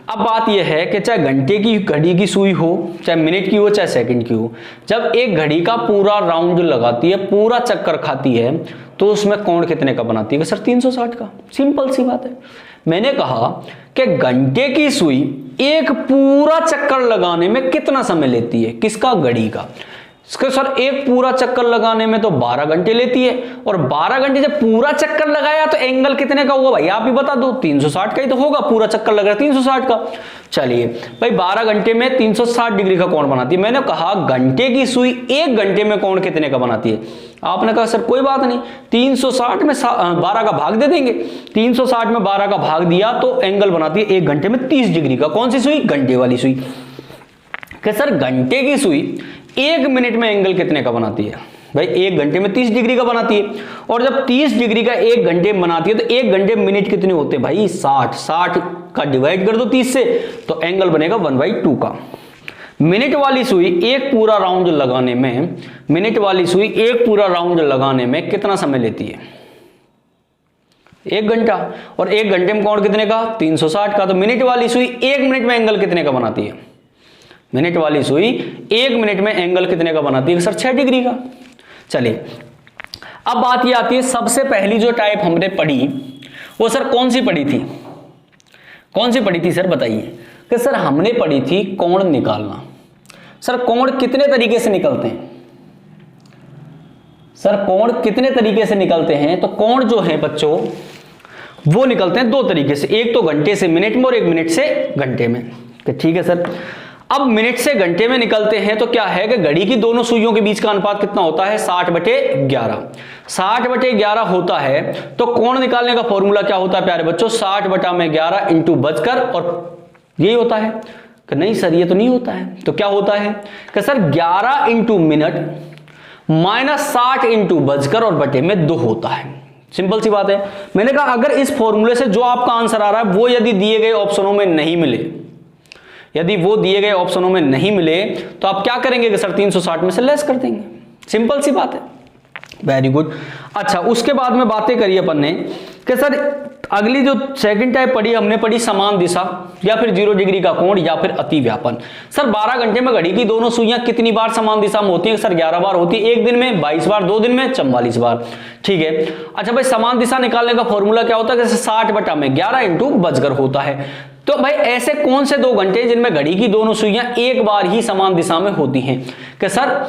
S1: अब बात यह है कि चाहे घंटे की घड़ी की सुई हो, चाहे मिनट की हो, चाहे सेकंड की हो, जब एक घड़ी का पूरा राउंड लगाती है, पूरा चक्कर खाती है, तो उसमें कोण कितने का बनाती है? सर 360 का। सिंपल सी बात है। मैंने कहा कि घंटे की सुई एक पूरा चक्कर लगाने में कितना समय लेती है? किसका? घड़ी का। इसका सर एक पूरा चक्कर लगाने में तो 12 घंटे लेती है, और 12 घंटे जब पूरा चक्कर लगाया तो एंगल कितने का होगा भाई? आप ही बता दो। 360 का ही तो होगा, पूरा चक्कर लग रहा है 360 का। चलिए भाई 12 घंटे में 360 डिग्री का कोण बनाती है। मैंने कहा घंटे की सुई 1 घंटे में कोण कितने का बनाती है? आपने कहा सर कोई बात नहीं, 360 में 12 का भाग दे देंगे। 360 में 12 का भाग दिया तो एंगल बनाती है 1 घंटे में 30 डिग्री का। कौन सी सुई? घंटे वाली सुई। कि सर घंटे की सुई 1 मिनट में एंगल कितने का बनाती है? भाई 1 घंटे में 30 डिग्री का बनाती है, और जब 30 डिग्री का 1 घंटे में बनाती है तो 1 घंटे मिनट कितने होते हैं भाई? 60 का डिवाइड कर दो 30 से, तो एंगल बनेगा 1/2 का। मिनट वाली सुई एक पूरा राउंड लगाने में, मिनट वाली सुई एक पूरा राउंड लगाने में कितना समय लेती है? 1 घंटा। और 1 घंटे में कोण कितने का? 360 का। तो मिनट वाली सुई 1 मिनट में एंगल कितने का बनाती है? मिनट वाली सुई 1 मिनट में एंगल कितने का बनाती है? सर 6 डिग्री का। चलिए अब बात ये आती है, सबसे पहली जो टाइप हमने पढ़ी वो सर कौन सी पढ़ी थी? कौन सी पढ़ी थी सर बताइए? कि सर हमने पढ़ी थी कोण निकालना। सर कोण कितने तरीके से निकलते हैं? सर कोण कितने तरीके से निकलते हैं? तो कोण जो है बच्चों वो निकलते हैं 2 तरीके से, एक तो घंटे से मिनट में और एक मिनट से घंटे में। ठीक है सर। अब मिनट से घंटे में निकलते हैं तो क्या है कि घड़ी की दोनों सुइयों के बीच का अनुपात कितना होता है? 60/11। 60/11 होता है। तो कोण निकालने का फॉर्मूला क्या होता है प्यारे बच्चों? 60/11 इंटू बजकर, और यही होता है कि नहीं सर ये तो नहीं होता है। तो क्या होता है कि sir 11 into minute minus 60 into बजकर और बटे में 2 होता है। सिंपल सी बात है। मैंने कहा अगर इस फॉर्मूले से जो आपका आंसर आ रहा है वो यदि दिए गए ऑप्शनों में नहीं मिले, यदि वो दिए गए ऑप्शनों में नहीं मिले तो आप क्या करेंगे कि सर 360 में से लेस कर देंगे। सिंपल सी बात है। Very good. अच्छा, उसके बाद में बातें करी अपन ने कि सर अगली जो सेकंड टाइप पढ़ी हमने पढ़ी समान दिशा या फिर 0 डिग्री का कोण या फिर अति व्यापन। सर 12 घंटे में घड़ी की दोनों सुइयां कितनी बार समान दिशा में होती है? सर 11 बार होती है, एक दिन में 22 बार, 2 दिन में 44 बार। ठीक है। अच्छा भाई, समान दिशा निकालने का फॉर्मूला क्या होता है? जैसे 60/11 इंटू बजकर होता है। तो भाई ऐसे कौन से 2 घंटे जिनमें घड़ी की दोनों सुइयां एक बार ही समान दिशा में होती हैं? कि सर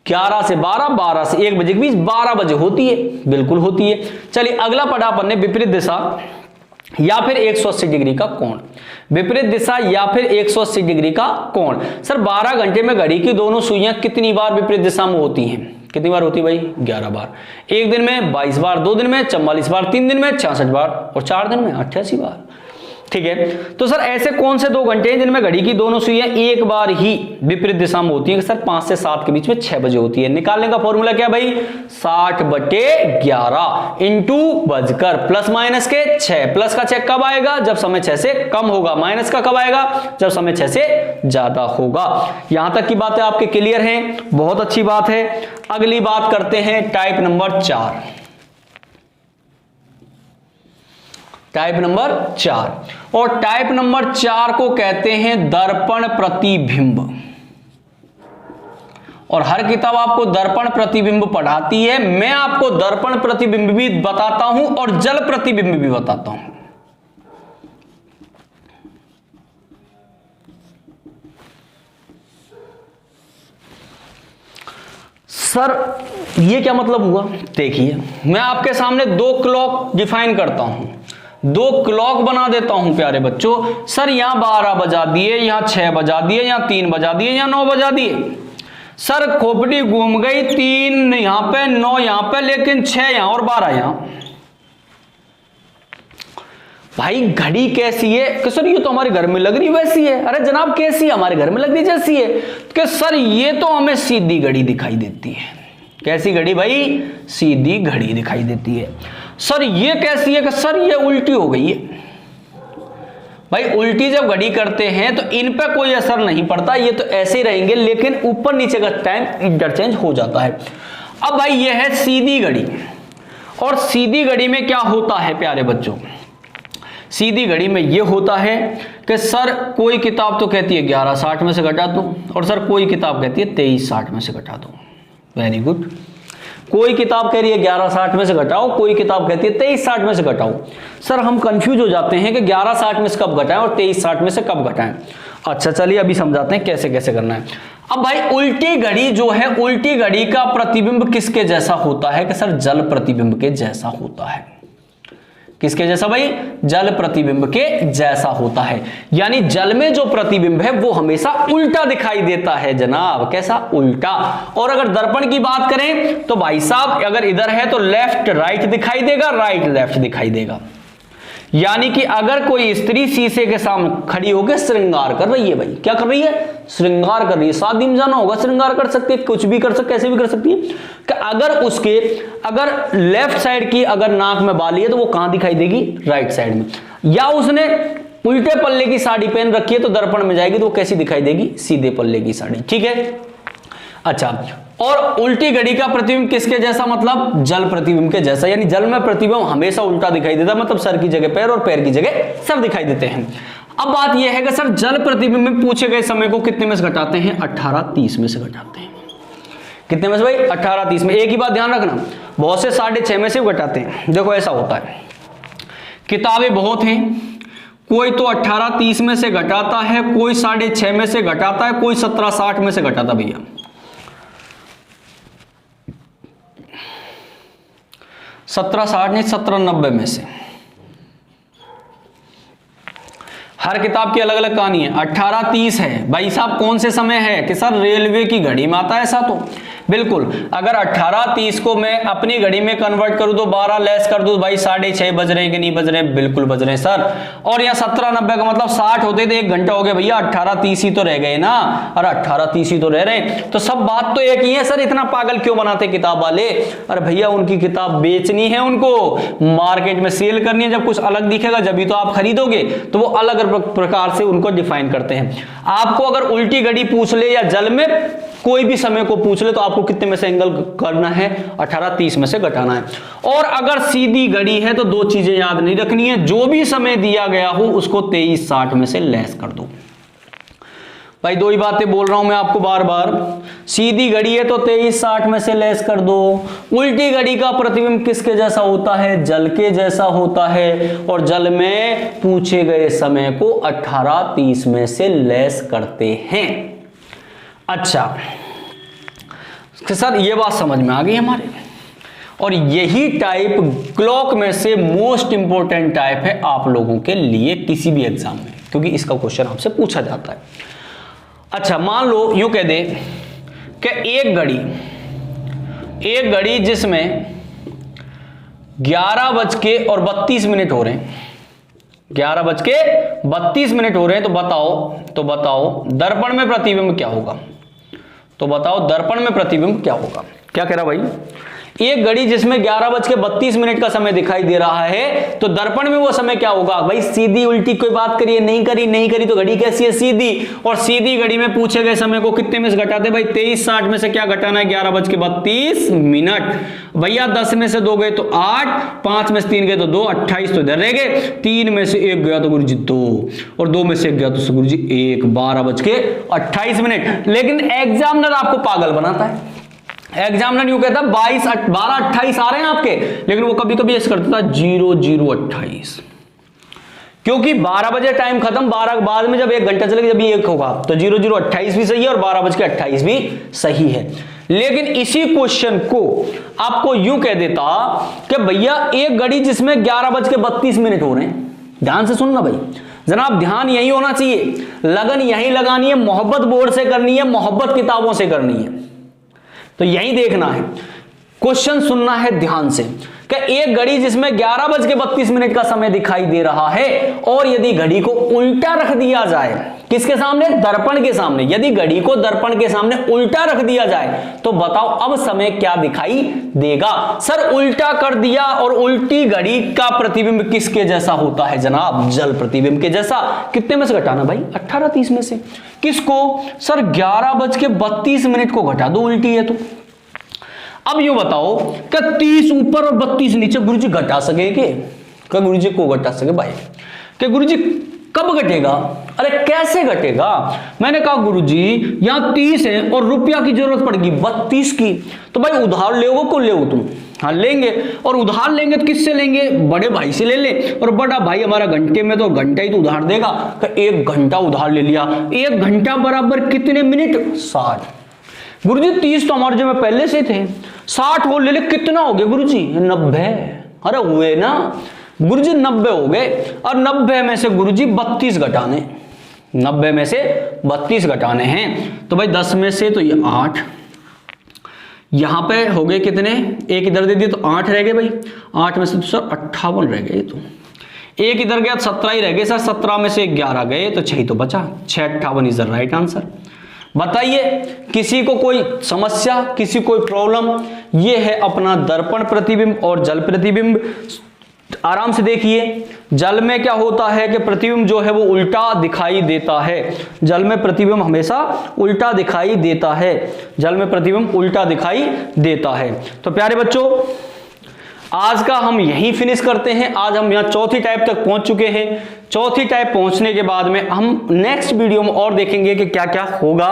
S1: 11 से 12, 12 से 1 बजे के बीच 12 बजे होती है, बिल्कुल होती है। चलिए अगला पढ़ा अपन ने विपरीत दिशा या फिर 180 डिग्री का कोण। विपरीत दिशा या फिर 180 डिग्री का कोण। सर 12 घंटे में घड़ी की दोनों सुइयां कितनी बार विपरीत दिशा में होती हैं? कितनी बार होती है भाई? 11 बार। एक दिन में 22 बार, 2 दिन में 44 बार, 3 दिन में 66 बार और 4 दिन में 88 बार। ठीक है। तो सर ऐसे कौन से 2 घंटे हैं जिनमें घड़ी की दोनों सुइयां एक बार ही विपरीत दिशा में होती है? सर 5 से 7 के बीच में 6 बजे होती है। निकालने का फॉर्मूला क्या भाई? 60/11 इंटू बजकर प्लस माइनस के 6। प्लस का 6 कब आएगा? जब समय 6 से कम होगा। माइनस का कब आएगा? जब समय 6 से ज्यादा होगा। यहां तक की बातें आपके क्लियर हैं? बहुत अच्छी बात है। अगली बात करते हैं टाइप नंबर 4। टाइप नंबर 4, और टाइप नंबर 4 को कहते हैं दर्पण प्रतिबिंब। और हर किताब आपको दर्पण प्रतिबिंब पढ़ाती है। मैं आपको दर्पण प्रतिबिंब भी बताता हूं और जल प्रतिबिंब भी बताता हूं। सर ये क्या मतलब हुआ? देखिए मैं आपके सामने 2 क्लॉक डिफाइन करता हूं, 2 क्लॉक बना देता हूं प्यारे बच्चों। सर यहां 12 बजा दिए, यहां 6 बजा दिए, यहां 3 बजा दिए, यहां 9 बजा दिए। सर खोपड़ी घूम गई, 3 यहां पे, 9 यहां पे, लेकिन 6 यहां और 12 यहां। भाई घड़ी कैसी है? कि सर ये तो हमारे घर में लग रही वैसी है। अरे जनाब कैसी है? हमारे घर में लग रही जैसी है। कि सर ये तो हमें सीधी घड़ी दिखाई देती है। कैसी घड़ी भाई? सीधी घड़ी दिखाई देती है। सर ये कैसी है? कि सर ये उल्टी हो गई है। भाई उल्टी जब घड़ी करते हैं तो इन पे कोई असर नहीं पड़ता, ये तो ऐसे ही रहेंगे, लेकिन ऊपर नीचे का टाइम इंटरचेंज हो जाता है। अब भाई ये है सीधी घड़ी, और सीधी घड़ी में क्या होता है प्यारे बच्चों? सीधी घड़ी में ये होता है कि सर कोई किताब तो कहती है 11:60 में से घटा दो, और सर कोई किताब कहती है 23:60 में से घटा दो। Very good. कोई किताब कह रही है 11:60 में से घटाओ, कोई किताब कहती है 23:60 में से घटाओ। सर हम कंफ्यूज हो जाते हैं कि 11:60 में से कब घटाएं और 23:60 में से कब घटाएं। अच्छा चलिए अभी समझाते हैं कैसे कैसे करना है। अब भाई उल्टी घड़ी जो है, उल्टी घड़ी का प्रतिबिंब किसके जैसा होता है? कि सर जल प्रतिबिंब के जैसा होता है। किसके जैसा भाई? जल प्रतिबिंब के जैसा होता है। यानी जल में जो प्रतिबिंब है वो हमेशा उल्टा दिखाई देता है जनाब। कैसा? उल्टा। और अगर दर्पण की बात करें तो भाई साहब अगर इधर है तो लेफ्ट राइट दिखाई देगा, राइट लेफ्ट दिखाई देगा। यानी कि अगर कोई स्त्री शीशे के सामने खड़ी होकर श्रृंगार कर रही है, भाई क्या कर रही है? श्रृंगार कर रही है। शादी में जाना होगा, श्रृंगार कर सकती है, कुछ भी कर सकती, कैसे भी कर सकती है। कि अगर लेफ्ट साइड की अगर नाक में बाली है तो वो कहां दिखाई देगी? राइट साइड में। या उसने उल्टे पल्ले की साड़ी पहन रखी है तो दर्पण में जाएगी तो वो कैसी दिखाई देगी? सीधे पल्ले की साड़ी। ठीक है। अच्छा, और उल्टी घड़ी का प्रतिबिंब किसके जैसा? मतलब जल प्रतिबिंब के जैसा। यानी जल में प्रतिबिंब हमेशा उल्टा दिखाई देता है, मतलब सर की जगह पैर और पैर की जगह सर दिखाई देते हैं। अब बात यह है कि सर जल प्रतिबिंब में पूछे गए समय को कितने में से घटाते हैं? 18:30 में से घटाते हैं। कितने में से भाई? 18:30 में। एक ही बात ध्यान रखना, बहुत से 6:30 में से घटाते हैं। देखो ऐसा होता है, किताबें बहुत हैं, कोई तो 18:30 में से घटाता है, कोई 6:30 में से घटाता है, कोई 17:60 में से घटाता। भैया 17:60 नहीं, 17:90 में से। हर किताब की अलग अलग कहानी है। 18:30 है भाई साहब, कौन से समय है? कि सर रेलवे की घड़ी में आता है ऐसा। तो बिल्कुल अगर 18:30 को मैं अपनी घड़ी में कन्वर्ट करूं तो 12 लेस कर दूं भाई 6:30 बज रहे हैं कि नहीं बज रहे? बिल्कुल बज रहे हैं सर। और यहाँ 17:90 का मतलब 60 होते थे, 1 घंटा हो गया भैया, 18:30 ही तो रह गए ना। और 18:30 ही तो रह रहे हैं, तो सब बात तो एक ही है। सर इतना पागल क्यों बनाते किताब वाले? अरे भैया उनकी किताब बेचनी है, उनको मार्केट में सेल करनी है। जब कुछ अलग दिखेगा जब भी तो आप खरीदोगे, तो वो अलग प्रकार से उनको डिफाइन करते हैं। आपको अगर उल्टी घड़ी पूछ ले या जल में कोई भी समय को पूछ ले तो आप आपको कितने में से एंगल करना है, 18 30 में से घटाना है। और अगर सीधी घड़ी है तो दो चीजें याद नहीं रखनी है, जो भी समय दिया गया हो उसको 23 60 में से लेस कर दो। भाई दो ही बातें बोल रहा हूं मैं आपको बार बार, सीधी घड़ी है तो 23 60 में से लेस कर दो। उल्टी घड़ी का प्रतिबिंब किसके जैसा होता है, जल के जैसा होता है, और जल में पूछे गए समय को 18 30 में से लेस करते हैं। अच्छा सर ये बात समझ में आ गई हमारे, और यही टाइप क्लॉक में से मोस्ट इंपॉर्टेंट टाइप है आप लोगों के लिए किसी भी एग्जाम में, क्योंकि इसका क्वेश्चन आपसे पूछा जाता है। अच्छा मान लो यूं कह दे कि एक घड़ी जिसमें 11:32 हो रहे हैं, 11:32 हो रहे हैं, तो बताओ दर्पण में प्रतिबिंब क्या होगा, क्या कह रहा भाई, एक घड़ी जिसमें 11:32 का समय दिखाई दे रहा है, तो दर्पण में वो समय क्या होगा भाई। सीधी उल्टी कोई बात करिए, नहीं करी तो घड़ी कैसी है, सीधी, और सीधी घड़ी में पूछे गए समय को कितने में से घटाते भाई, 23 60 में से क्या घटाना है, 11:32। भैया 10 में से 2 गए तो 8, 5 में से 3 गए तो 2, 28 तो इधर रह गए, 3 में से 1 गया तो गुरुजी 2, और 2 में से 1 गया तो गुरुजी 1, 12:28। लेकिन एग्जामिनर आपको पागल बनाता है, एग्जामिनर यूं कहता 12 28 आ रहे हैं आपके, लेकिन वो कभी कभी ऐसे करता था 0028, क्योंकि 12 बजे टाइम खत्म, 12 के बाद में जब 1 घंटा चलेगा जब ये 1 होगा, तो 0028 भी सही है और 12:28 भी सही है। लेकिन इसी क्वेश्चन को आपको यूं कह देता कि भैया एक घड़ी जिसमें 11:32 हो रहे हैं, ध्यान से सुनना भाई जनाब, ध्यान यही होना चाहिए, लगन यही लगानी है, मोहब्बत बोर्ड से करनी है, मोहब्बत किताबों से करनी है, तो यही देखना है, क्वेश्चन सुनना है ध्यान से कि एक घड़ी जिसमें 11:32 का समय दिखाई दे रहा है, और यदि घड़ी को उल्टा रख दिया जाए, किसके सामने, दर्पण के सामने, यदि घड़ी को दर्पण के सामने उल्टा रख दिया जाए तो बताओ अब समय क्या दिखाई देगा। सर उल्टा कर दिया, और उल्टी घड़ी का प्रतिबिंब किसके जैसा होता है जनाब, जल प्रतिबिंब के जैसा। कितने में से घटाना भाई, 18 30 में से। किसको सर, 11:32 को घटा दो उल्टी है तो। अब यूं बताओ कि 30 ऊपर और 32 नीचे गुरुजी घटा सकेंगे, क्या गुरुजी को घटा सके भाई, कि गुरुजी कब घटेगा, अरे कैसे घटेगा। मैंने कहा गुरुजी यहां 30 है और रुपया की जरूरत पड़ेगी 32 की, तो भाई उधार लेगो को ले तुम, हाँ लेंगे, और उधार लेंगे तो किससे लेंगे, बड़े भाई से ले ले, और बड़ा भाई हमारा घंटे में तो घंटा ही तो उधार देगा, तो 1 घंटा उधार ले लिया। 1 घंटा बराबर कितने मिनट, 60। गुरुजी 30 तो हमारे जो में पहले से थे, 60 वो ले ले, कितना हो गया गुरुजी, 90। अरे हुए ना गुरुजी, 90 हो गए, और 90 में से गुरुजी 32 घटाने, 90 में से 32 घटाने हैं, तो भाई 10 में से तो ये 8, यहां पे हो गए कितने, एक इधर दे दिए तो 8 रह गए भाई, 8 में से तो सर 58 रह गए, तो एक इधर गया 17 ही रह गए सर, 17 में से 11 गए तो 6 तो बचा, 658 इज द राइट आंसर। बताइए किसी को कोई समस्या, किसी कोई प्रॉब्लम, ये है अपना दर्पण प्रतिबिंब और जल प्रतिबिंब। आराम से देखिए, जल में क्या होता है कि प्रतिबिंब जो है वो उल्टा दिखाई देता है, जल में प्रतिबिंब हमेशा उल्टा दिखाई देता है, जल में प्रतिबिंब उल्टा दिखाई देता है। तो प्यारे बच्चों आज का हम यहीं फिनिश करते हैं। आज हम यहाँ चौथी टाइप तक पहुंच चुके हैं। चौथी टाइप पहुंचने के बाद में हम नेक्स्ट वीडियो में और देखेंगे कि क्या क्या होगा।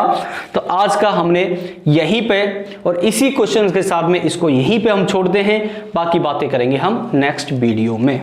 S1: तो आज का हमने यहीं पे और इसी क्वेश्चन के साथ में इसको यहीं पे हम छोड़ते हैं, बाकी बातें करेंगे हम नेक्स्ट वीडियो में।